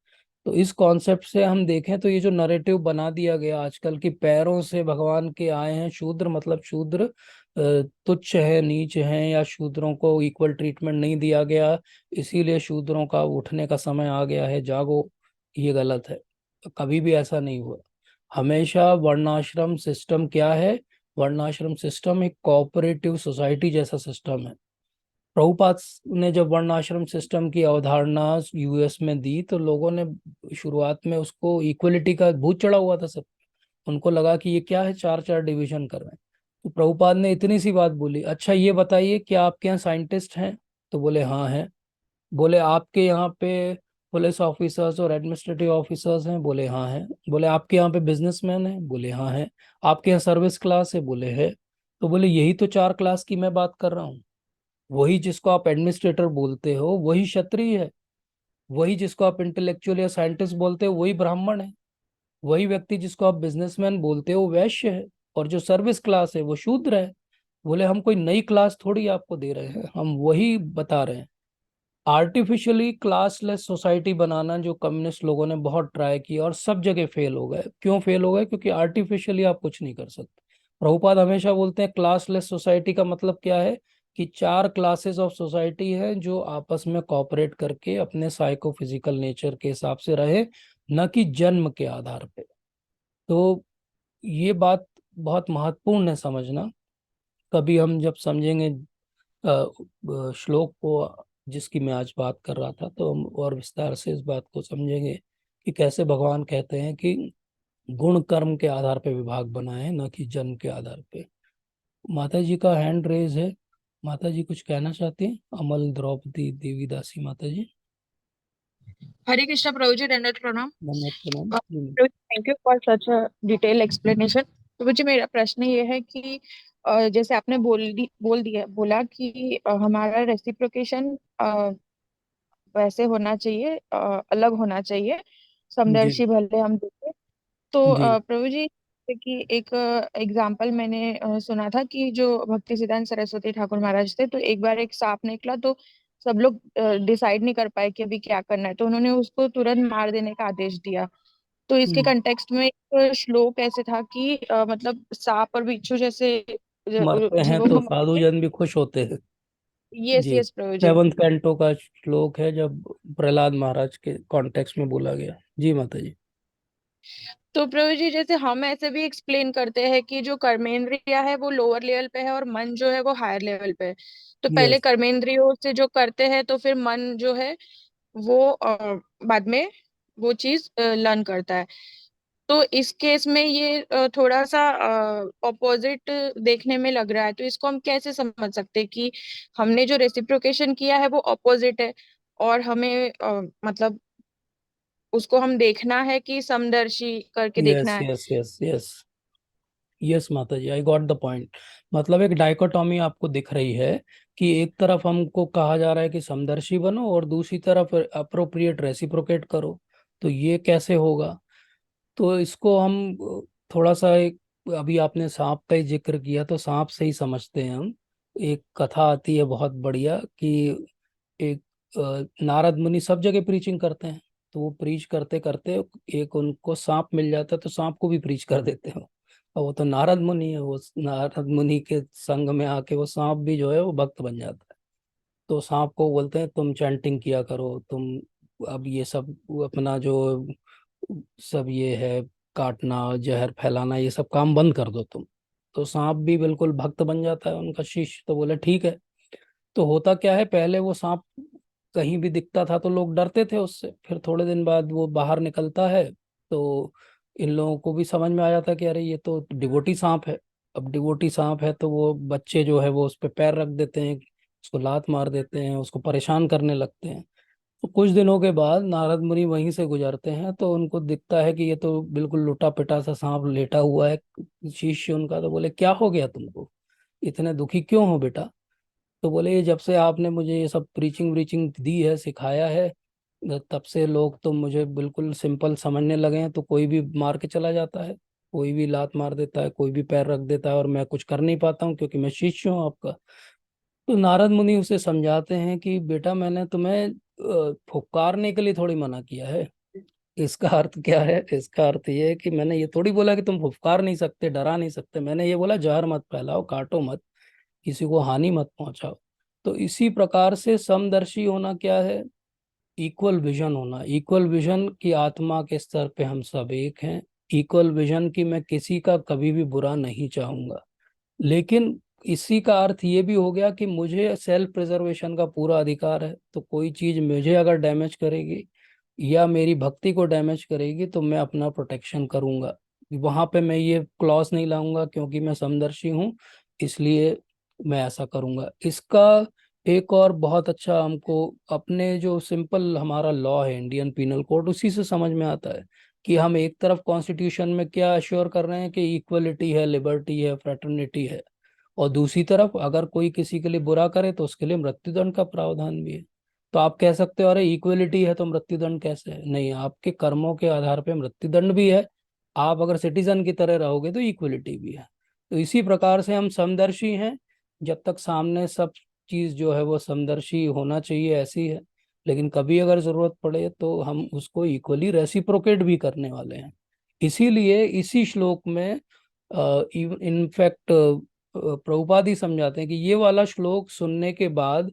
तो इस कॉन्सेप्ट से हम देखें तो ये जो नरेटिव बना दिया गया आजकल की, पैरों से भगवान के आए हैं शूद्र, मतलब शूद्र तुच्छ है, नीच है, या शूद्रों को इक्वल ट्रीटमेंट नहीं दिया गया, इसीलिए शूद्रों का उठने का समय आ गया है, जागो, ये गलत है। कभी भी ऐसा नहीं हुआ। हमेशा वर्णाश्रम सिस्टम क्या है, वर्णाश्रम सिस्टम एक कोऑपरेटिव सोसाइटी जैसा सिस्टम है। प्रभुपाद ने जब वर्णाश्रम सिस्टम की अवधारणा यूएस में दी, तो लोगों ने शुरुआत में उसको इक्वलिटी का भूत चढ़ा हुआ था सब, उनको लगा कि ये क्या है, चार चार डिवीजन कर रहे हैं। तो प्रभुपाद ने इतनी सी बात बोली, अच्छा ये बताइए क्या आपके यहाँ साइंटिस्ट हैं? तो बोले हाँ हैं। बोले आपके यहाँ पे पुलिस ऑफिसर्स और एडमिनिस्ट्रेटिव ऑफिसर्स हैं? बोले हाँ हैं। बोले आपके यहाँ पे बिजनेसमैन हैं? बोले हाँ हैं। आपके यहाँ सर्विस क्लास है? बोले है। तो बोले यही तो चार क्लास की मैं बात कर रहा हूँ। वही जिसको आप एडमिनिस्ट्रेटर बोलते हो वही क्षत्रिय है, वही जिसको आप इंटेलेक्चुअल या साइंटिस्ट बोलते हो वही ब्राह्मण है, वही व्यक्ति जिसको आप बिजनेसमैन बोलते हो वैश्य है, और जो सर्विस क्लास है वो शूद्र है। बोले हम कोई नई क्लास थोड़ी आपको दे रहे हैं, हम वही बता रहे हैं। आर्टिफिशियली क्लासलेस सोसाइटी बनाना जो कम्युनिस्ट लोगों ने बहुत ट्राई किया और सब जगह फेल हो गए। क्यों फेल हो गए? क्योंकि आर्टिफिशियली आप कुछ नहीं कर सकते। प्रभुपाद हमेशा बोलते हैं क्लासलेस सोसाइटी का मतलब क्या है, कि चार क्लासेस ऑफ सोसाइटी है जो आपस में कॉपरेट करके अपने साइको फिजिकल नेचर के हिसाब से रहे, न कि जन्म के आधार पे। तो ये बात बहुत महत्वपूर्ण है समझना। कभी हम जब समझेंगे श्लोक को जिसकी मैं आज बात कर रहा था, तो हम और विस्तार से इस बात को समझेंगे कि कैसे भगवान कहते हैं कि गुण कर्म के आधार पे विभाग बनाए, न कि जन्म के आधार पे। माता जी का हैंड रेज है, माता जी कुछ कहना चाहती हैं? अमल द्रौपदी देवी दासी माता जी। हरे कृष्णा प्रभु जी, दंडवत प्रणाम। धन्यवाद प्रणाम। Thank you for such a detail explanation. तो मुझे मेरा प्रश्न ये है कि जैसे आपने बोला कि हमारा रेसिप्रोकेशन वैसे होना चाहिए, अलग होना चाहिए, जी समदर्शी भले हम देखें। तो जी। प्रभु जी, जैसे कि एक एग्जाम्पल मैंने सुना था कि जो भक्ति सिद्धांत सरस्वती ठाकुर महाराज थे, तो एक बार एक सांप निकला, तो सब लोग डिसाइड नहीं कर पाए कि अभी क्या करना है, तो उन्होंने उसको तुरंत मार देने का आदेश दिया। तो इसके कंटेक्स्ट में एक श्लोक ऐसे था कि मतलब सांप और बिच्छू जैसे मरते हैं जीवों तो को मार साधु के। जन भी खुश होते हैं। यस जी, यस प्रभु जी। सेवंथ कैंटो का श्लोक है, जब प्रहलाद महाराज के कॉन्टेक्स्ट में बोला गया। जी माता जी। तो प्रभु जी, जैसे हम ऐसे भी एक्सप्लेन करते हैं कि जो कर्मेंद्रिय है वो लोअर लेवल पे है और मन जो है वो हायर लेवल पे है। तो पहले यस। कर्मेंद्रियों से जो करते हैं, तो फिर मन जो है वो बाद में वो चीज लर्न करता है। तो इस केस में ये थोड़ा सा ऑपोजिट देखने में लग रहा है, तो इसको हम कैसे समझ सकते हैं कि हमने जो रेसिप्रोकेशन किया है वो ऑपोजिट है, और हमें मतलब उसको हम देखना है कि समदर्शी करके देखना यस है। Yes yes yes. यस माता जी, आई गॉट द पॉइंट। मतलब एक डाइकोटॉमी आपको दिख रही है कि एक तरफ हमको कहा जा रहा है कि समदर्शी बनो और दूसरी तरफ अप्रोप्रिएट रेसिप्रोकेट करो। तो ये कैसे होगा? तो इसको हम थोड़ा सा एक, अभी आपने सांप का ही जिक्र किया तो सांप से ही समझते हैं हम। एक कथा आती है बहुत बढ़िया कि एक नारद मुनि सब जगह प्रीचिंग करते हैं, तो वो प्रीच करते करते एक उनको सांप मिल जाता है, तो सांप को भी प्रीच कर देते हो। और वो तो नारद मुनि है, वो नारद मुनि के संग में आके वो सांप भी जो है वो भक्त बन जाता है। तो सांप को बोलते हैं तुम चैंटिंग किया करो, तुम अब ये सब अपना जो सब ये है काटना जहर फैलाना ये सब काम बंद कर दो तुम। तो सांप भी बिल्कुल भक्त बन जाता है उनका शिष्य। तो बोले ठीक है। तो होता क्या है, पहले वो सांप कहीं भी दिखता था तो लोग डरते थे उससे, फिर थोड़े दिन बाद वो बाहर निकलता है तो इन लोगों को भी समझ में आ जाता कि अरे ये तो डिवोटी सांप है। अब डिवोटी सांप है तो वो बच्चे जो है वो उस पर पैर रख देते हैं, उसको लात मार देते हैं, उसको परेशान करने लगते हैं। तो कुछ दिनों के बाद नारद मुनि वहीं से गुजरते हैं तो उनको दिखता है कि ये तो बिल्कुल लुटा पिटा सा सांप लेटा हुआ है शिष्य उनका। तो बोले क्या हो गया तुमको, इतने दुखी क्यों हो बेटा। तो बोले ये जब से आपने मुझे ये सब प्रीचिंग व्रीचिंग दी है, सिखाया है, तब से लोग तो मुझे बिल्कुल सिंपल समझने लगे हैं। तो कोई भी मार के चला जाता है, कोई भी लात मार देता है, कोई भी पैर रख देता है, और मैं कुछ कर नहीं पाता हूँ क्योंकि मैं शिष्य हूँ आपका। तो नारद मुनि उसे समझाते हैं कि बेटा मैंने तुम्हें फुफकारने के लिए थोड़ी मना किया है। इसका अर्थ क्या है, इसका अर्थ ये है कि मैंने ये थोड़ी बोला कि तुम फुफकार नहीं सकते, डरा नहीं सकते। मैंने ये बोला जहर मत फैलाओ, काटो मत, किसी को हानि मत पहुंचाओ। तो इसी प्रकार से समदर्शी होना क्या है, इक्वल विजन होना। इक्वल विजन की आत्मा के स्तर पे हम सब एक हैं। इक्वल विजन की मैं किसी का कभी भी बुरा नहीं चाहूंगा। लेकिन इसी का अर्थ ये भी हो गया कि मुझे सेल्फ प्रिजर्वेशन का पूरा अधिकार है। तो कोई चीज मुझे अगर डैमेज करेगी या मेरी भक्ति को डैमेज करेगी तो मैं अपना प्रोटेक्शन करूंगा। वहां पे मैं ये क्लॉज नहीं लाऊंगा क्योंकि मैं समदर्शी हूँ इसलिए मैं ऐसा करूंगा। इसका एक और बहुत अच्छा हमको अपने जो सिंपल हमारा लॉ है इंडियन पीनल कोड उसी से समझ में आता है कि हम एक तरफ कॉन्स्टिट्यूशन में क्या अश्योर कर रहे हैं कि इक्वलिटी है, लिबर्टी है, फ्रेटर्निटी है, और दूसरी तरफ अगर कोई किसी के लिए बुरा करे तो उसके लिए मृत्युदंड का प्रावधान भी है। तो आप कह सकते हो अरे इक्वलिटी है तो मृत्युदंड कैसे है। नहीं, आपके कर्मों के आधार पे मृत्युदंड भी है। आप अगर सिटीजन की तरह रहोगे तो इक्वलिटी भी है। तो इसी प्रकार से हम समदर्शी हैं। जब तक सामने सब चीज जो है वो समदर्शी होना चाहिए ऐसी है, लेकिन कभी अगर जरूरत पड़े तो हम उसको इक्वली रेसिप्रोकेट भी करने वाले हैं। इसीलिए इसी श्लोक में इनफैक्ट प्रभुपाद ही समझाते हैं कि ये वाला श्लोक सुनने के बाद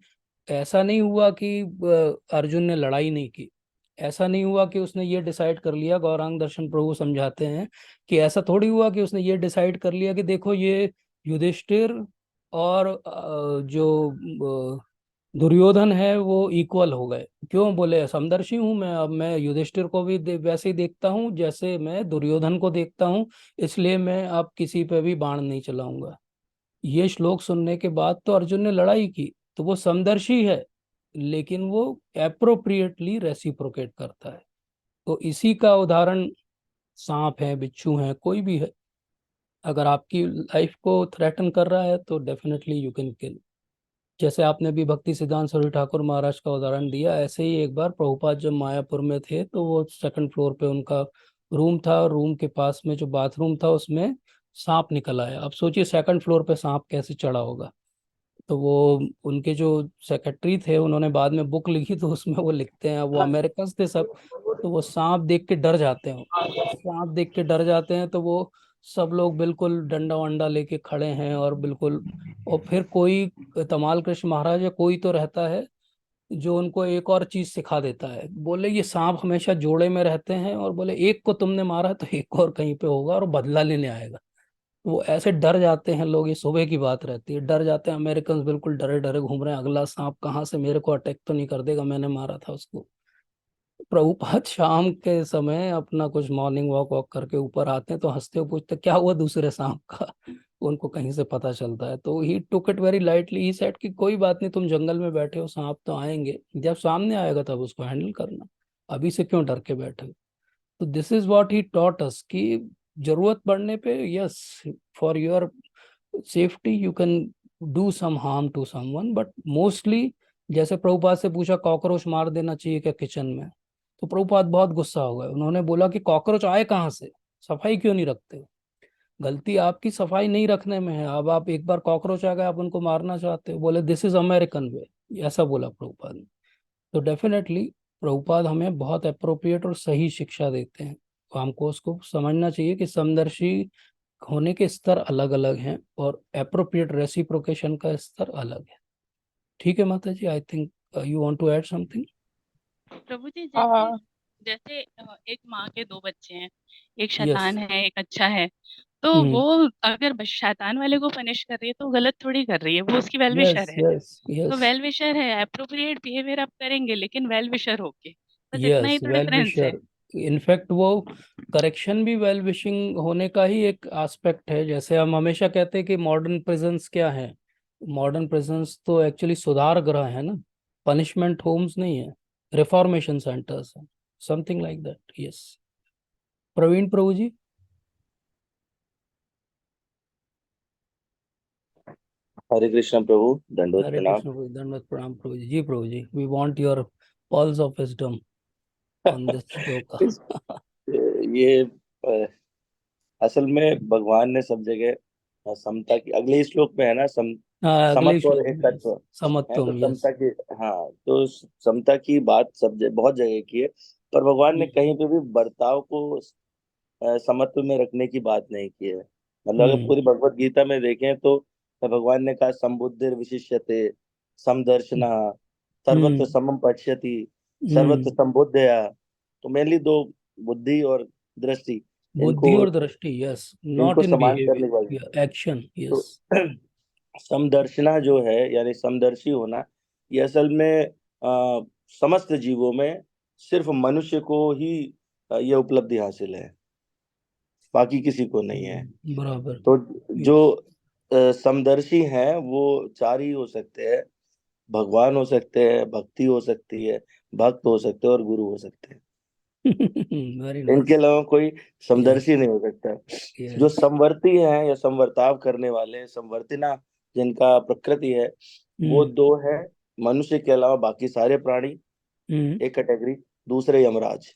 ऐसा नहीं हुआ कि अर्जुन ने लड़ाई नहीं की, ऐसा नहीं हुआ कि उसने ये डिसाइड कर लिया। गौरांग दर्शन प्रभु समझाते हैं कि ऐसा थोड़ी हुआ कि उसने ये डिसाइड कर लिया कि देखो ये युधिष्ठिर और जो दुर्योधन है वो इक्वल हो गए। क्यों, बोले समदर्शी हूं मैं, अब मैं युधिष्ठिर को भी वैसे ही देखता हूँ जैसे मैं दुर्योधन को देखता हूँ, इसलिए मैं अब किसी पे भी बाण नहीं चलाऊंगा। ये श्लोक सुनने के बाद तो अर्जुन ने लड़ाई की, तो वो समदर्शी है, लेकिन वो एप्रोप्रिएटली रेसिप्रोकेट करता है। तो इसी का उदाहरण सांप है, बिच्छू है, कोई भी है। अगर आपकी लाइफ को थ्रेटन कर रहा है तो डेफिनेटली यू कैन किल। जैसे आपने भी भक्ति सिद्धांत सरस्वती ठाकुर महाराज का उदाहरण दिया, ऐसे ही एक बार प्रभुपाद जब मायापुर में थे तो वो सेकंड फ्लोर पे उनका रूम था, और रूम के पास में जो बाथरूम था उसमें सांप निकल आया। अब सोचिए सेकंड फ्लोर पे सांप कैसे चढ़ा होगा। तो वो उनके जो सेक्रेटरी थे उन्होंने बाद में बुक लिखी तो उसमें वो लिखते हैं, वो अमेरिकन थे सब, तो वो सांप देख के डर जाते हैं। सांप देख के डर जाते हैं तो वो सब लोग बिल्कुल डंडा वंडा लेके खड़े हैं और बिल्कुल। और फिर कोई तमाल कृष्ण महाराज या कोई तो रहता है जो उनको एक और चीज सिखा देता है। बोले ये सांप हमेशा जोड़े में रहते हैं, और बोले एक को तुमने मारा तो एक और कहीं पे होगा और बदला लेने आएगा। वो ऐसे डर जाते हैं लोग, ये सुबह की बात रहती है, डर जाते हैं अमेरिकन, बिल्कुल डरे डरे घूम रहे हैं, अगला सांप कहाँ से मेरे को अटैक तो नहीं कर देगा, मैंने मारा था उसको। प्रभुपाद शाम के समय अपना कुछ मॉर्निंग वॉक वॉक करके ऊपर आते हैं तो हंसते हुए पूछते क्या हुआ दूसरे सांप का। उनको कहीं से पता चलता है। तो he took it very lightly, he said कि कोई बात नहीं, तुम जंगल में बैठे हो, सांप तो आएंगे, जब सामने आएगा तब उसको हैंडल करना, अभी से क्यों डर के बैठे हो। तो this is what he taught us कि जरूरत पड़ने पे yes, for your safety you can do some harm to someone, but mostly जैसे प्रभुपाद से पूछा कॉकरोच मार देना चाहिए क्या किचन में, तो प्रभुपाद बहुत गुस्सा हो गए। उन्होंने बोला कि कॉकरोच आए कहाँ से, सफाई क्यों नहीं रखते। गलती आपकी सफाई नहीं रखने में है। अब आप एक बार कॉकरोच आ गए, आप उनको मारना चाहते हो, बोले दिस इज अमेरिकन वे, ऐसा बोला प्रभुपाद ने। तो डेफिनेटली प्रभुपाद हमें बहुत अप्रोप्रिएट और सही शिक्षा देते हैं। तो हमको उसको समझना चाहिए कि समदर्शी होने के स्तर अलग अलग हैं और अप्रोप्रिएट रेसिप्रोकेशन का स्तर अलग है। ठीक है माता जी, I think you want to add something. प्रभु जी, हाँ जैसे एक माँ के दो बच्चे हैं, एक यस। शैतान है एक अच्छा है, तो वो अगर शैतान वाले को पनिश कर रही है तो गलत थोड़ी कर रही है, वो उसकी वेल यस विशर है। यस तो यस वेल विशर है, अप्रोप्रिएट बिहेवियर आप करेंगे लेकिन वेल विशर होके, बस इतना यस ही तो वेल डिफरेंस है। विशर। इनफैक्ट वो करेक्शन भी वेल विशिंग होने का ही एक एस्पेक्ट है। जैसे हम हमेशा कहते हैं कि मॉडर्न प्रिजन्स क्या है, मॉडर्न प्रिजन्स तो एक्चुअली सुधार गृह है ना, पनिशमेंट होम्स नहीं है, रिफॉर्मेशन सेंटर्स है, something like that. Yes, Praveen प्रभु जी। हरे कृष्ण प्रभु, दंडवत हरे प्रणाम। कृष्ण प्रभु, दंडवत प्रणाम प्रभु जी। जी प्रभु जी, we want your pearls of wisdom on this shloka. इस ये असल में भगवान ने सब जगह समता की, अगले श्लोक में है ना, हाँ, अगले समत्व और श्लोक में एकत्व है, तो समत्वम। यस। समता की, हाँ, तो समता की बात सब जगह, बहुत जगह की है, पर भगवान ने कहीं पे भी बर्ताव को समत्व में रखने की बात नहीं की है। मतलब अगर हम्म पूरी भगवत गीता में देखें तो भगवान ने कहा संबुद्धिर विशिष्यते, समदर्शना, सर्वत्र हम्म समम पश्यति, सर्वत्र हम्म। संबुद्धया। तो मेनली दो, बुद्धि और दृष्टि, बुद्धि इनको और दृष्टि, यस, नॉट इनको इन समान करने की बिहेवियर, बात। एक्शन। तो यस। समदर्शना जो है, यानी समदर्शी होना, ये असल में समस्त जीवों में सिर्फ मनुष्य को ही ये उपलब्धि हासिल है, बाकी किसी को नहीं है। बराबर। तो जो यस। समदर्शी हैं वो चार ही हो सकते हैं, भगवान हो सकते हैं, भक्ति हो सकती है, भक्त हो सकते हैं और गुरु हो सकते हैं। वेरी इनके नाइस। अलावा कोई यस समदर्शी नहीं हो सकता। जो यस। समवर्ती हैं या समवर्ताव करने वाले, समवर्तिना जिनका प्रकृति है, वो हम्म दो है, मनुष्य के अलावा बाकी सारे प्राणी, हम्म। एक कैटेगरी, दूसरे यमराज।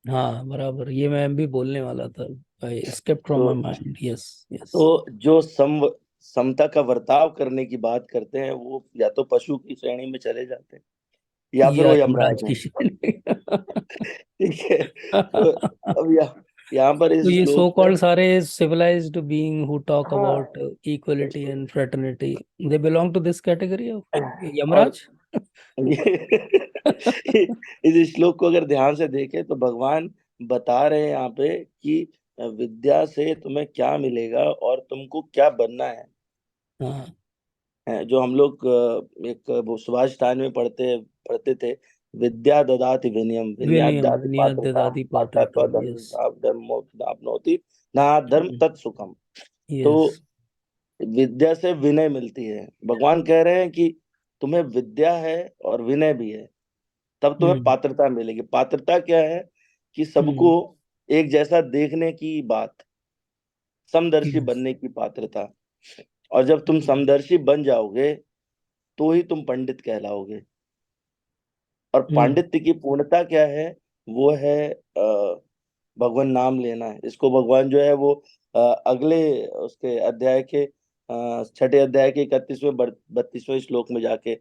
हाँ बराबर, ये मैं भी बोलने वाला था, आई स्किप फ्रॉम तो माय माइंड। Yes yes. तो जो समता का बर्ताव करने की बात करते हैं, वो या तो पशु की श्रेणी में चले जाते हैं या फिर या वो यमराज यमराज की हैं। श्रेणी। ठीक है। तो अब यहाँ पर इस तो ये श्लोक सो में, कॉल्ड सारे civilized being who talk हाँ, about equality and fraternity, they belong to this category of और यमराज। इस श्लोक को अगर ध्यान से देखें तो भगवान बता रहे हैं यहाँ पे कि विद्या से तुम्हें क्या मिलेगा और तुमको क्या बनना हाँ, है। जो हम लोग एक वो सुभाष स्थान में पढ़ते थे, विद्या ददाति विनयम, विनयात विनयम दाति नियत पात्रता, ददाति पात्रत्वा पात्रता। धर्म यस धर्मो आपनोति, ना धर्म तत्सुखम। तो यस। विद्या से विनय मिलती है। भगवान कह रहे हैं कि तुम्हें विद्या है और विनय भी है, तब तुम्हें हम्म पात्रता मिलेगी। पात्रता क्या है? कि सबको हम्म। एक जैसा देखने की बात, समदर्शी यस। बनने की पात्रता। और जब तुम समदर्शी बन जाओगे तो ही तुम पंडित कहलाओगे। और हम्म पांडित्य की पूर्णता क्या है? वो है भगवान नाम लेना है। इसको भगवान जो है वो अगले उसके अध्याय के छठे अध्याय के 31वें 32वें श्लोक में जाके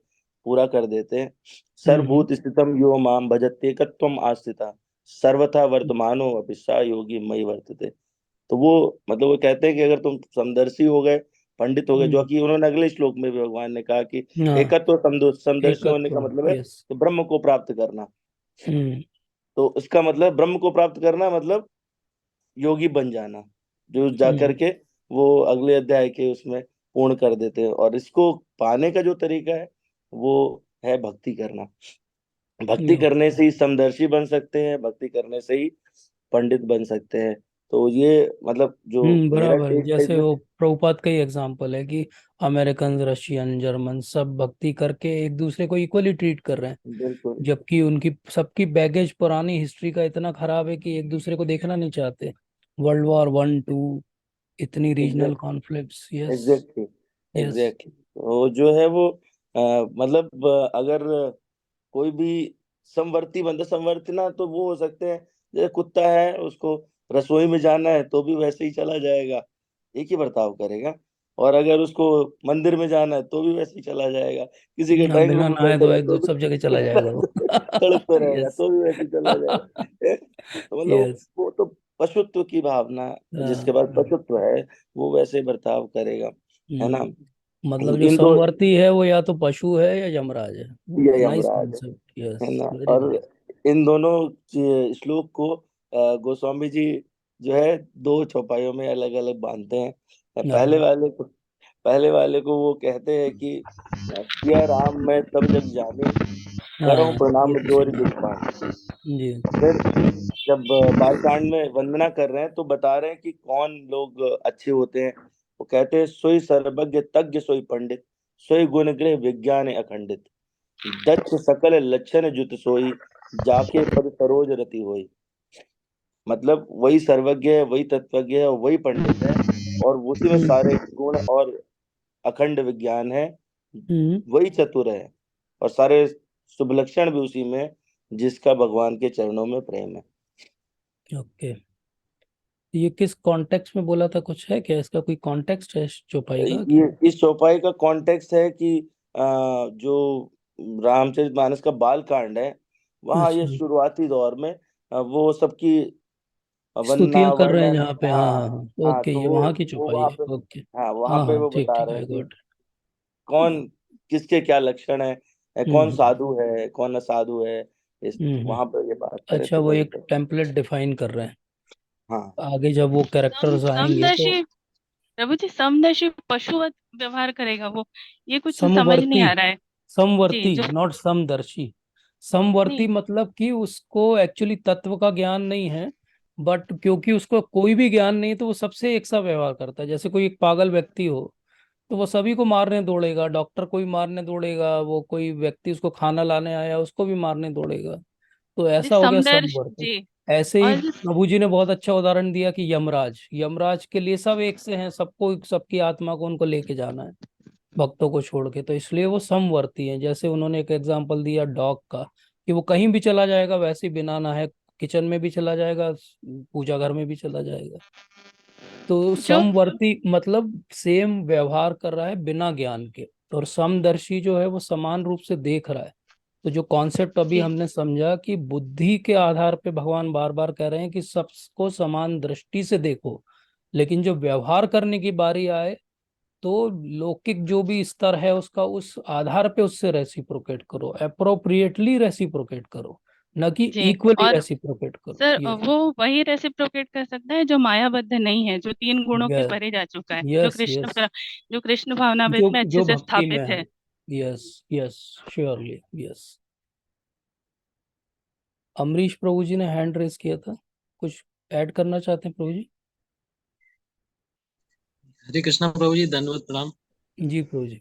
पूरा कर देते हैं। हम्म सर्वभूत स्थितम यो माम भजत्येकत्वम आस्थिता, सर्वथा वर्तमानो अपि स योगी मयि वर्तते। तो वो मतलब वो कहते हैं कि अगर तुम समदर्शी हो गए, पंडित हो गए, जो हम्म। कि उन्होंने अगले श्लोक में भी भगवान ने कहा कि हाँ, एकत्व समदर्शी होने का एकत्व। मतलब है यस। कि ब्रह्म को प्राप्त करना। हम्म तो इसका मतलब ब्रह्म को प्राप्त करना मतलब योगी बन जाना, जो जा हम्म। करके वो अगले अध्याय के उसमें पूर्ण कर देते हैं। और इसको पाने का जो तरीका है वो है भक्ति करना। भक्ति करने से ही समदर्शी बन सकते हैं, भक्ति करने से ही पंडित बन सकते हैं। तो ये मतलब जो मेरा बराबर। टेक है जैसे इसमें। वो प्रभुपाद का ही एग्जाम्पल है कि अमेरिकन, रशियन, जर्मन सब भक्ति करके एक दूसरे को इक्वली ट्रीट कर रहे हैं, बिल्कुल जबकि उनकी सबकी बैगेज पुरानी हिस्ट्री का इतना खराब है कि एक दूसरे को देखना नहीं चाहते। वर्ल्ड वॉर वन टू, इतनी regional exact conflicts. Yes exactly yes. Exactly. वो जो है वो मतलब अगर कोई भी समवर्ती बंदा, समवर्ती ना तो वो हो सकते हैं, जैसे कुत्ता है उसको रसोई में जाना है तो भी वैसे ही चला जाएगा, एक ही बर्ताव करेगा। और अगर उसको मंदिर में जाना है तो भी वैसे ही चला जाएगा, किसी के हाँ, ड्राइंग बिना रूम में नहाए बैठेगा धोए तो सब जगह भी चला जाएगा वो। सड़क पर रहेगा यस, तो भी वैसे ही चला जाएगा। तो मतलब यस। वो तो पशुत्व की भावना, जिसके पास पशुत्व है वो वैसे बर्ताव करेगा, है ना। मतलब जो इन दो, समवर्ती है वो या तो पशु है या यमराज है। ये नाइस यमराज कॉन्सेप्ट, है यस, ना। वेरी और नाइस। इन दोनों श्लोक को गोस्वामी जी जो है दो चौपाइयों में अलग अलग बांधते हैं। पहले वाले को वो कहते हैं कि सिया राम मैं सब जग जानी, करो हाँ, ये प्रणाम तो जोर सुना जुग है। पानी। जी। फिर जब बालकांड में वंदना कर रहे हैं तो बता रहे हैं कि कौन लोग अच्छे होते हैं। वो कहते हैं सोई सर्वज्ञ तज्ञ सोई पंडित, सोई गुण गृह विज्ञान अखंडित, दक्ष सकल लक्षण जुत सोई, जाके पद सरोज रति होई। मतलब वही सर्वज्ञ है, वही तत्वज्ञ है और वही पंडित है, और उसी में सारे गुण और अखंड विज्ञान है। हम्म। वही चतुर है और सारे शुभ लक्षण भी उसी में, जिसका भगवान के चरणों में प्रेम है। ओके। ये किस कॉन्टेक्स्ट में बोला था, कुछ है क्या इसका, कोई कॉन्टेक्स्ट है इस चौपाई का कि? ये इस चौपाई का कॉन्टेक्स्ट है कि जो रामचरितमानस का बाल कांड है, वहाँ ये अच्छा, शुरुआती दौर में वो सबकी वंदना स्तुतियां कर रहे हैं वर्णन। जहाँ पे, हाँ हाँ हाँ हाँ, हाँ, ओके, तो ये वहाँ की वो चौपाई वहाँ है, पे, ओके। हाँ वहाँ हाँ पे हाँ, वो ठीक बता ठीक, रहे आई हैं कि गॉट। कौन किसके क्या लक्षण है, कौन हम्म साधु है कौन असाधु है। इस हम्म। वहां पर ये बात करें अच्छा, तो वो वही एक तो। टेम्पलेट डिफाइन कर रहे हैं। हाँ आगे जब वो कैरेक्टर्स आएंगे तो समदर्शी, प्रभु जी समदर्शी पशुवत व्यवहार करेगा वो, ये कुछ समझ नहीं समवर्ती, आ रहा है। जी समवर्ती जो नॉट समदर्शी। समवर्ती नहीं, मतलब कि उसको एक्चुअली तत्व का ज्ञान नहीं है, बट क्योंकि उसको कोई भी ज्ञान नहीं तो वो सबसे एक सा व्यवहार करता है। जैसे कोई एक पागल व्यक्ति हो तो वो सभी को मारने दौड़ेगा, डॉक्टर को भी मारने दौड़ेगा, वो कोई व्यक्ति उसको खाना लाने आया उसको भी मारने दौड़ेगा। तो जी ऐसा हो गया समदर्श समवर्ती। जी। ऐसे ही और प्रभु जी ने बहुत अच्छा उदाहरण दिया कि यमराज, यमराज के लिए सब एक से हैं, सबको सबकी आत्मा को उनको लेके जाना है, भक्तों को छोड़ के। तो इसलिए वो समवर्ती हैं। जैसे उन्होंने एक एग्जांपल दिया डॉग का, कि वो कहीं भी चला जाएगा वैसे ही बिना नहाए, किचन में भी चला जाएगा, पूजा घर में भी चला जाएगा। तो जो समवर्ती मतलब सेम व्यवहार कर रहा है बिना ज्ञान के। और समदर्शी जो है वो समान रूप से देख रहा है। तो जो कॉन्सेप्ट अभी जी हमने समझा कि बुद्धि के आधार पे भगवान बार बार कह रहे हैं कि सबको समान दृष्टि से देखो, लेकिन जो व्यवहार करने की बारी आए तो लौकिक जो भी स्तर है उसका उस आधार पे उससे रेसिप्रोकेट करो, अप्रोप्रिएटली रेसिप्रोकेट करो, न कि जी। इक्वली और रेसिप्रोकेट करो। सर ये वो वही रेसिप्रोकेट कर सकता है जो मायाबद्ध नहीं है, जो तीन गुणों के यस परे जा चुका है, यस यस, जो कृष्ण भावनामृत जो में अच्छे जो से भक्ति में स्थापित है। है। Yes yes, surely yes. Amrish प्रभु जी ने हैंड रेस किया था, कुछ ऐड करना चाहते हैं प्रभु जी? हरे कृष्णा प्रभु जी, धन्यवाद, प्रणाम। जी प्रभु जी।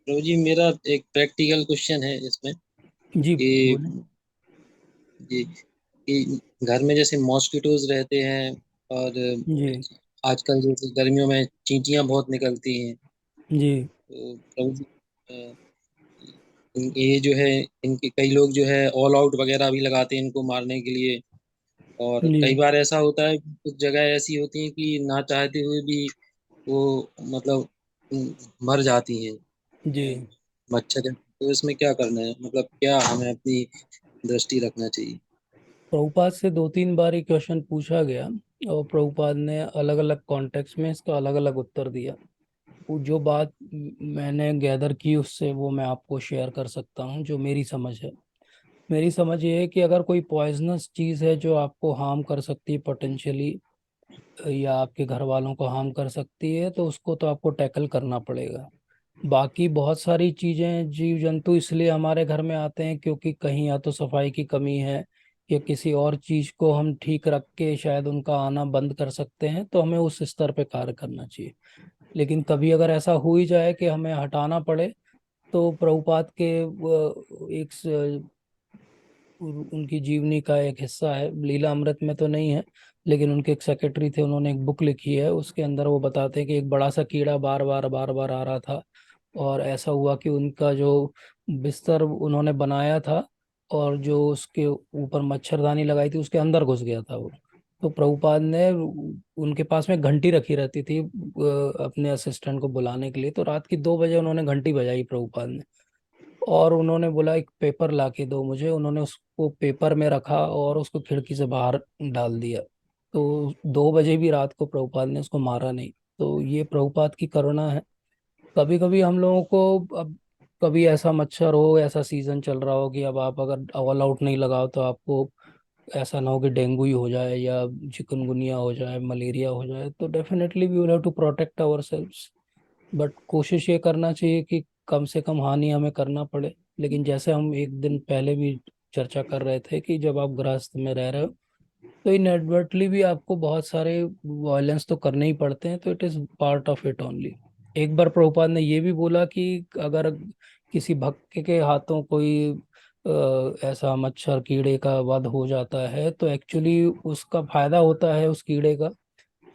प्रभु जी, मेरा एक प्रैक्टिकल क्वेश्चन है इसमें जी कि बोले। जी कि घर में जैसे मॉस्किटोज रहते हैं, और जी आजकल जैसे गर्मियों में चींटियां बहुत निकलती हैं। जी तो प्रभु जी, ये जो है, इनके कई लोग जो है ऑल आउट वगैरह भी लगाते हैं इनको मारने के लिए। और जी कई बार ऐसा होता है कि कुछ जगह ऐसी होती हैं कि ना चाहते हुए भी वो मतलब मर जाती हैं जी। मच्छर है। तो इसमें क्या करना है, मतलब क्या हमें अपनी दृष्टि रखना चाहिए? प्रभुपाद से दो तीन बार ये क्वेश्चन पूछा गया और प्रभुपाद ने अलग अलग कॉन्टेक्स्ट में इसका अलग अलग उत्तर दिया। वो जो बात मैंने गैदर की उससे वो मैं आपको शेयर कर सकता हूँ, जो मेरी समझ है। मेरी समझ ये है कि अगर कोई पॉइजनस चीज़ है जो आपको हार्म कर सकती है पोटेंशियली, या आपके घर वालों को हार्म कर सकती है, तो उसको तो आपको टैकल करना पड़ेगा। बाकी बहुत सारी चीज़ें, जीव जंतु इसलिए हमारे घर में आते हैं क्योंकि कहीं या तो सफाई की कमी है या किसी और चीज़ को हम ठीक रख के शायद उनका आना बंद कर सकते हैं, तो हमें उस स्तर पे कार्य करना चाहिए। लेकिन कभी अगर ऐसा हो ही जाए कि हमें हटाना पड़े, तो प्रभुपाद के एक उनकी जीवनी का एक हिस्सा है, लीला अमृत में तो नहीं है, लेकिन उनके एक सेक्रेटरी थे, उन्होंने एक बुक लिखी है, उसके अंदर वो बताते हैं कि एक बड़ा सा कीड़ा बार बार आ रहा था। और ऐसा हुआ कि उनका जो बिस्तर उन्होंने बनाया था और जो उसके ऊपर मच्छरदानी लगाई थी उसके अंदर घुस गया था वो। तो प्रभुपाद ने, उनके पास में घंटी रखी रहती थी अपने असिस्टेंट को बुलाने के लिए, तो रात की 2 बजे उन्होंने घंटी बजाई प्रभुपाद ने, और उन्होंने बोला एक पेपर ला के दो मुझे। उन्होंने उसको पेपर में रखा और उसको खिड़की से बाहर डाल दिया। तो 2 बजे भी रात को प्रभुपाद ने उसको मारा नहीं। तो ये प्रभुपाद की करुणा है। कभी कभी हम लोगों को, अब कभी ऐसा मच्छर हो, ऐसा सीजन चल रहा हो कि अब आप अगर ऑल आउट नहीं लगाओ तो आपको ऐसा ना हो कि डेंगू ही हो जाए या चिकनगुनिया हो जाए, मलेरिया हो जाए, तो definitely we will have to protect ourselves. But कोशिश ये करना चाहिए कि कम से कम हानि हमें करना पड़े। लेकिन जैसे हम एक दिन पहले भी चर्चा कर रहे थे कि जब आप गृहस्थ में रह रहे हो तो इनएडवर्टली भी आपको बहुत सारे वायलेंस तो करने ही पड़ते हैं, तो it is part of it only. एक बार प्रभुपाद ने ये भी बोला कि अगर किसी भक्त के हाथों कोई ऐसा मच्छर कीड़े का वध हो जाता है तो एक्चुअली उसका फायदा होता है उस कीड़े का,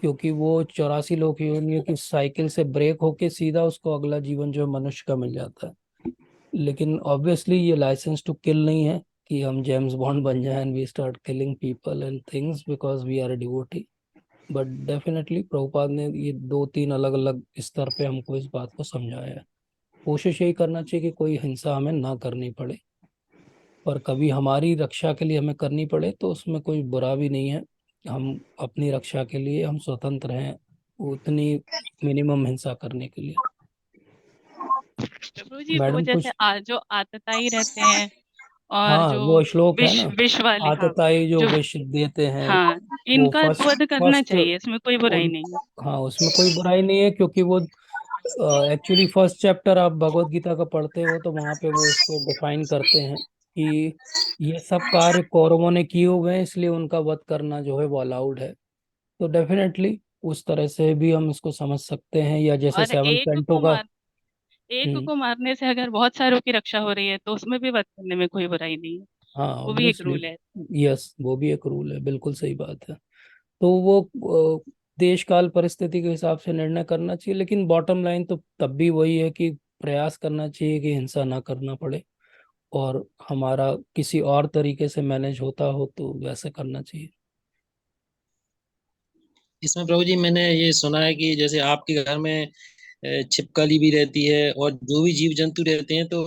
क्योंकि वो 84 लोक योनियों की साइकिल से ब्रेक होके सीधा उसको अगला जीवन जो है मनुष्य का मिल जाता है। लेकिन ऑब्वियसली ये लाइसेंस टू किल नहीं है कि हम जेम्स बॉन्ड बन जाएं and we start killing people and things because we are a devotee. But definitely Prabhupada ने ये 2-3 अलग अलग स्तर पे हमको इस बात को समझाया है। कोशिश यही करना चाहिए कि कोई हिंसा हमें ना करनी पड़े, पर कभी हमारी रक्षा के लिए हमें करनी पड़े तो उसमें कोई बुरा भी नहीं है। हम अपनी रक्षा के लिए हम स्वतंत्र हैं उतनी मिनिमम हिंसा करने के लिए। प्रभु जी, वो मैडम जैसे कुछ। जो आतताई रहते हैं और हाँ, जो वो श्लोक है विष ना, विष वाले, हाँ, आतताई जो जो, विष देते हैं। हाँ, वो इनका फर्स्ट वध करना फर्स्ट चाहिए, इसमें कोई बुराई उन नहीं है। हाँ, उसमें कोई बुराई नहीं है, क्योंकि वो एक्चुअली फर्स्ट चैप्टर आप भगवत गीता का पढ़ते हो तो वहाँ पे वो इसको डिफाइन करते हैं कि ये सब कार्य कौरवों ने किए हुए हैं, इसलिए उनका वध करना जो है वो अलाउड है। तो डेफिनेटली उस तरह से भी हम इसको समझ सकते हैं, या जैसे और सेवन पेंटो का। एक हम्म। को मारने से अगर बहुत सारों की रक्षा हो रही है तो उसमें भी वध करने में कोई बुराई नहीं है। हाँ, वो भी एक ऑब्वियसली। रूल है। यस, वो भी एक रूल है, बिल्कुल सही बात है। तो वो देश काल परिस्थिति के हिसाब से निर्णय करना चाहिए, लेकिन बॉटम लाइन तो तब भी वही है कि प्रयास करना चाहिए कि हिंसा ना करना पड़े, और हमारा किसी और तरीके से मैनेज होता हो तो वैसे करना चाहिए। इसमें प्रभु जी मैंने ये सुना है कि जैसे आपके घर में छिपकली भी रहती है और जो भी जीव जंतु रहते हैं तो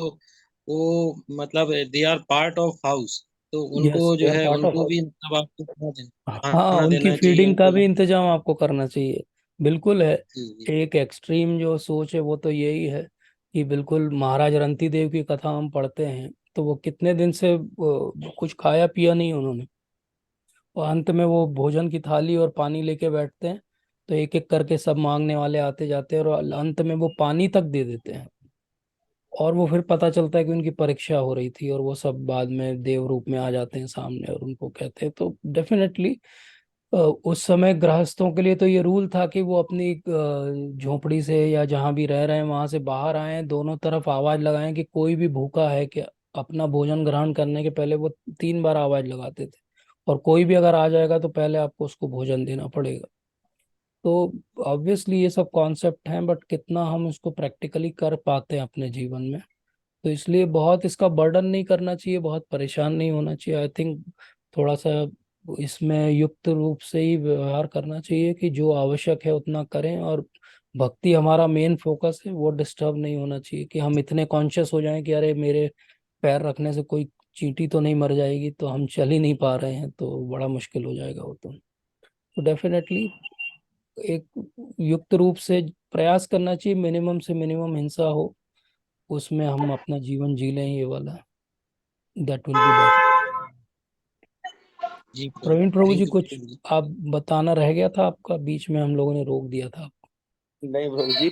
वो मतलब they are part of house, तो यस, उनको दे जो आर है पार्ट ऑफ। उनको भी मतलब आपको खाना हाँ, खाना उनकी देना चाहिए फीडिंग का उनको। भी इंतजाम आपको करना चाहिए। बिल्कुल है। जी जी। एक एक्सट्रीम जो सोच है वो तो यही है कि बिल्कुल महाराज रंती देव की कथा हम पढ़ते हैं तो वो कितने दिन से कुछ खाया पिया नहीं उन्होंने, और अंत में वो भोजन की थाली और पानी लेके बैठते हैं, तो एक एक करके सब मांगने वाले आते जाते हैं और अंत में वो पानी तक दे देते हैं। और वो फिर पता चलता है कि उनकी परीक्षा हो रही थी, और वो सब बाद में देव रूप में आ जाते हैं सामने और उनको कहते हैं। तो डेफिनेटली उस समय गृहस्थों के लिए तो ये रूल था कि वो अपनी झोपड़ी से या जहां भी रह रहे हैं वहां से बाहर आए, दोनों तरफ आवाज लगाएं कि कोई भी भूखा है कि अपना भोजन ग्रहण करने के पहले वो 3 बार आवाज लगाते थे, और कोई भी अगर आ जाएगा तो पहले आपको उसको भोजन देना पड़ेगा। तो ऑब्वियसली ये सब कॉन्सेप्ट हैं, बट कितना हम इसको प्रैक्टिकली कर पाते हैं अपने जीवन में, तो इसलिए बहुत इसका बर्डन नहीं करना चाहिए, बहुत परेशान नहीं होना चाहिए। आई थिंक थोड़ा सा इसमें युक्त रूप से ही व्यवहार करना चाहिए कि जो आवश्यक है उतना करें, और भक्ति हमारा मेन फोकस है, वो डिस्टर्ब नहीं होना चाहिए कि हम इतने कॉन्शियस हो जाएं कि अरे मेरे पैर रखने से कोई चींटी तो नहीं मर जाएगी, तो हम चल ही नहीं पा रहे हैं तो बड़ा मुश्किल हो जाएगा वो तो डेफिनेटली एक युक्त रूप से प्रयास करना चाहिए, मिनिमम से मिनिमम हिंसा हो, उसमें हम अपना जीवन जी लें, ये वाला दैट विल बी बेटर। जी प्रवीण प्रभु जी, थैंक कुछ यू। आप बताना रह गया था आपका, बीच में हम लोगों ने रोक दिया था। नहीं प्रभु जी,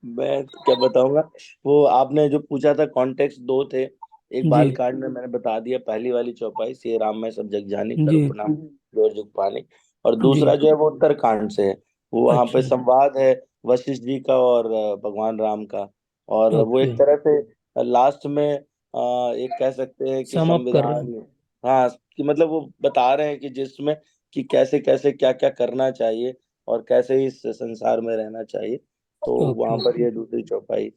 मैं तो क्या बताऊंगा। वो आपने जो पूछा था, कॉन्टेक्स्ट दो थे। एक जी। बालकांड में मैंने बता दिया, पहली वाली चौपाई से राम में सब जग जानी जी। करो प्रणाम जोर जुग पानी। और जी। दूसरा जो है वो उत्तरकांड से है। वो वहां पे अच्छा। संवाद है वशिष्ठ जी का और भगवान राम का। और वो ओके। एक तरह से लास्ट में एक कह सकते हैं कि सम अप कर रहे संविधान। हैं। हाँ, कि मतलब वो बता रहे हैं कि जिसमें कि कैसे कैसे क्या क्या करना चाहिए और कैसे इस संसार में रहना चाहिए। तो ओके। वहां पर ये दूसरी चौपाई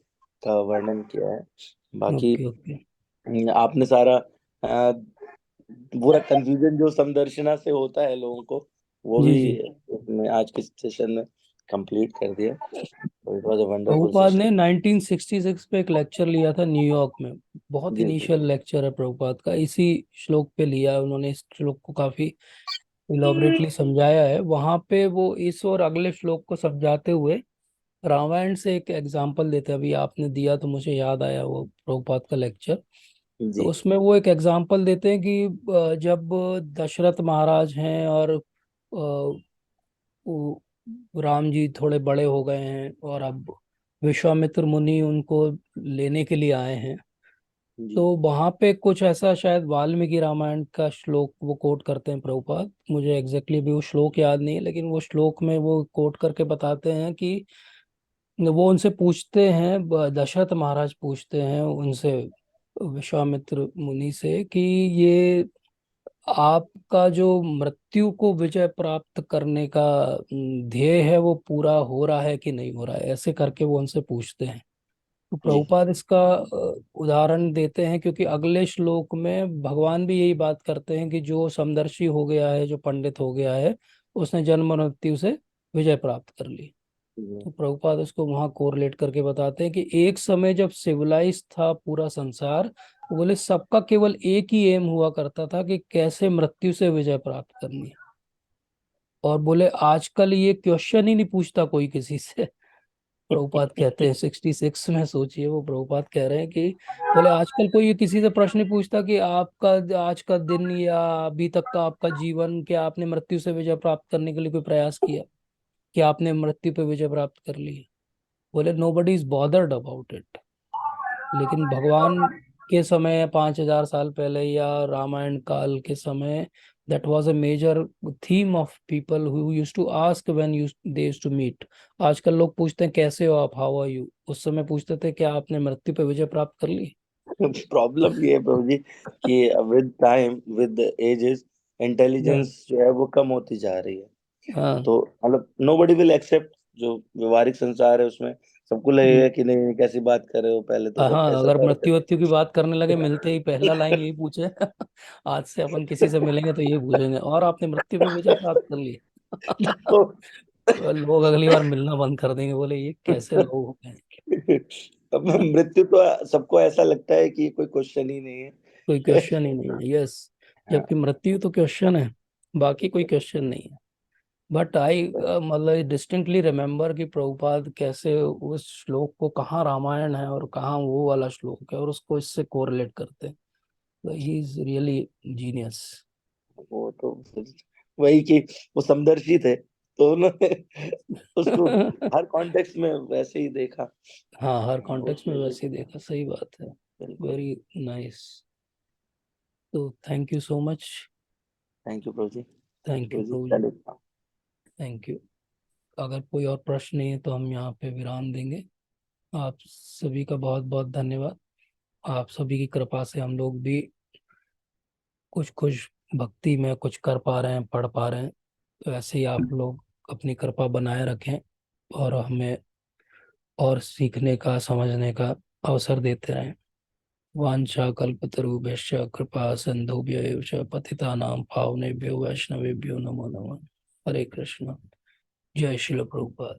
का वर्णन किया है। बाकी ओके। ओके। आपने सारा हाँ, पूरा कंफ्यूजन जो समदर्शना से होता है लोगों को, वो जी भी जी। इसमें आज के सेशन में कंप्लीट कर दिया। तो it was a wonderful Prabhupada ने सेशन। 1966 पे एक लेक्चर लिया था न्यूयॉर्क में। बहुत जी जी। इनिशियल लेक्चर है प्रभुपाद का, इसी श्लोक पे लिया है उन्होंने। इस श्लोक को काफी इलॉबरेटली समझाया है वहां पे। वो इस और अगले श्लोक को समझाते हुए रामायण से एक एग्जाम्पल देते हैं। अभी आपने दिया तो मुझे याद आया वो प्रभुपाद का लेक्चर। तो जी उसमें वो एक एग्जाम्पल देते हैं कि जब दशरथ महाराज हैं और राम जी थोड़े बड़े हो गए हैं और अब विश्वामित्र मुनि उनको लेने के लिए आए हैं। जी। तो वहां पे कुछ ऐसा, शायद वाल्मीकि रामायण का श्लोक वो कोट करते हैं प्रभुपाद। मुझे एग्जैक्टली भी वो श्लोक याद नहीं है, लेकिन वो श्लोक में वो कोट करके बताते हैं कि वो उनसे पूछते हैं, दशरथ महाराज पूछते हैं उनसे, विश्वामित्र मुनि से, कि ये आपका जो मृत्यु को विजय प्राप्त करने का ध्येय है वो पूरा हो रहा है कि नहीं हो रहा है, ऐसे करके वो उनसे पूछते हैं। तो जी प्रभुपाद इसका उदाहरण देते हैं, क्योंकि अगले श्लोक में भगवान भी यही बात करते हैं कि जो समदर्शी हो गया है, जो पंडित हो गया है, उसने जन्म मृत्यु से विजय प्राप्त कर ली। जी। तो प्रभुपाद उसको वहां कोरिलेट करके बताते हैं कि एक समय जब सिविलाइज था पूरा संसार, तो बोले सबका केवल एक ही एम हुआ करता था कि कैसे मृत्यु से विजय प्राप्त करनी है। और बोले आजकल ये क्वेश्चन ही नहीं पूछता कोई किसी से। प्रभुपाद कहते हैं 66 में, सोचिए वो प्रभुपाद कह रहे हैं कि बोले आजकल कोई ये किसी से प्रश्न नहीं पूछता कि आपका आज का दिन या अभी तक का आपका जीवन, क्या आपने मृत्यु से विजय प्राप्त करने के लिए कोई प्रयास किया, कि आपने मृत्यु पे विजय प्राप्त कर ली है। बोले nobody is bothered about it. लेकिन भगवान के समय 5,000 साल पहले या रामायण काल के समय, that was a major theme of people who used to ask when they used to meet. आजकल लोग पूछते हैं कैसे हो आप, हाउ आर यू। उस समय पूछते थे क्या आपने मृत्यु पे विजय प्राप्त कर ली। प्रॉब्लम ये है प्रभु जी कि with time, with ages, Yeah. Intelligence जो है वो कम होती जा रही है। हाँ। तो मतलब नोबडी विल एक्सेप्ट, जो व्यवहारिक संसार है उसमें सबको लगेगा कि नहीं, कैसी बात कर रहे हो, पहले तो सब हाँ, ऐसा अगर था और मृत्यु वत्यु की बात करने लगे मिलते ही पहला लाइन यही पूछे। आज से अपन किसी से मिलेंगे तो ये पूछेंगे, और आपने मृत्यु पे विजय प्राप्त कर ली। तो तो लोग अगली बार मिलना बंद कर देंगे, बोले ये कैसे लोग हो गए। अब मृत्यु तो सबको ऐसा लगता है कि कोई क्वेश्चन ही नहीं कोई है। क्वेश्चन ही नहीं है, यस। हाँ। जबकि मृत्यु तो क्वेश्चन है, बाकी कोई क्वेश्चन नहीं है। बट आई मतलब डिस्टिंक्टली रिमेम्बर कि प्रभुपाद कैसे उस श्लोक को, कहाँ रामायण है और कहाँ वो वाला श्लोक है, और उसको इससे कोरिलेट करते हैं। तो ही इज रियली जीनियस। वो तो फिर वही कि वो समदर्शी थे, तो उन्होंने उसको हर कॉन्टेक्स्ट में वैसे ही देखा। हाँ, हर वो कॉन्टेक्स्ट में चीज़ वैसे ही देखा, सही बात है। बिल्कुल। Very nice. तो thank you so much. Thank you Prabhu ji. Thank you प्रभु जी प्रभु जी। चलिए। Thank you. अगर कोई और प्रश्न नहीं है तो हम यहाँ पे विराम देंगे। आप सभी का बहुत बहुत धन्यवाद। आप सभी की कृपा से हम लोग भी कुछ कुछ भक्ति में कुछ कर पा रहे हैं, पढ़ पा रहे हैं। तो ऐसे ही आप लोग अपनी कृपा बनाए रखें और हमें और सीखने का, समझने का अवसर देते रहें। वाञ्छा कल्पतरुभ्यश्च कृपा सिन्धुभ्य एव च पतितानां पावनेभ्यो वैष्णवेभ्यो नमो नमः। हरे कृष्ण। जय श्रील प्रभुपाद।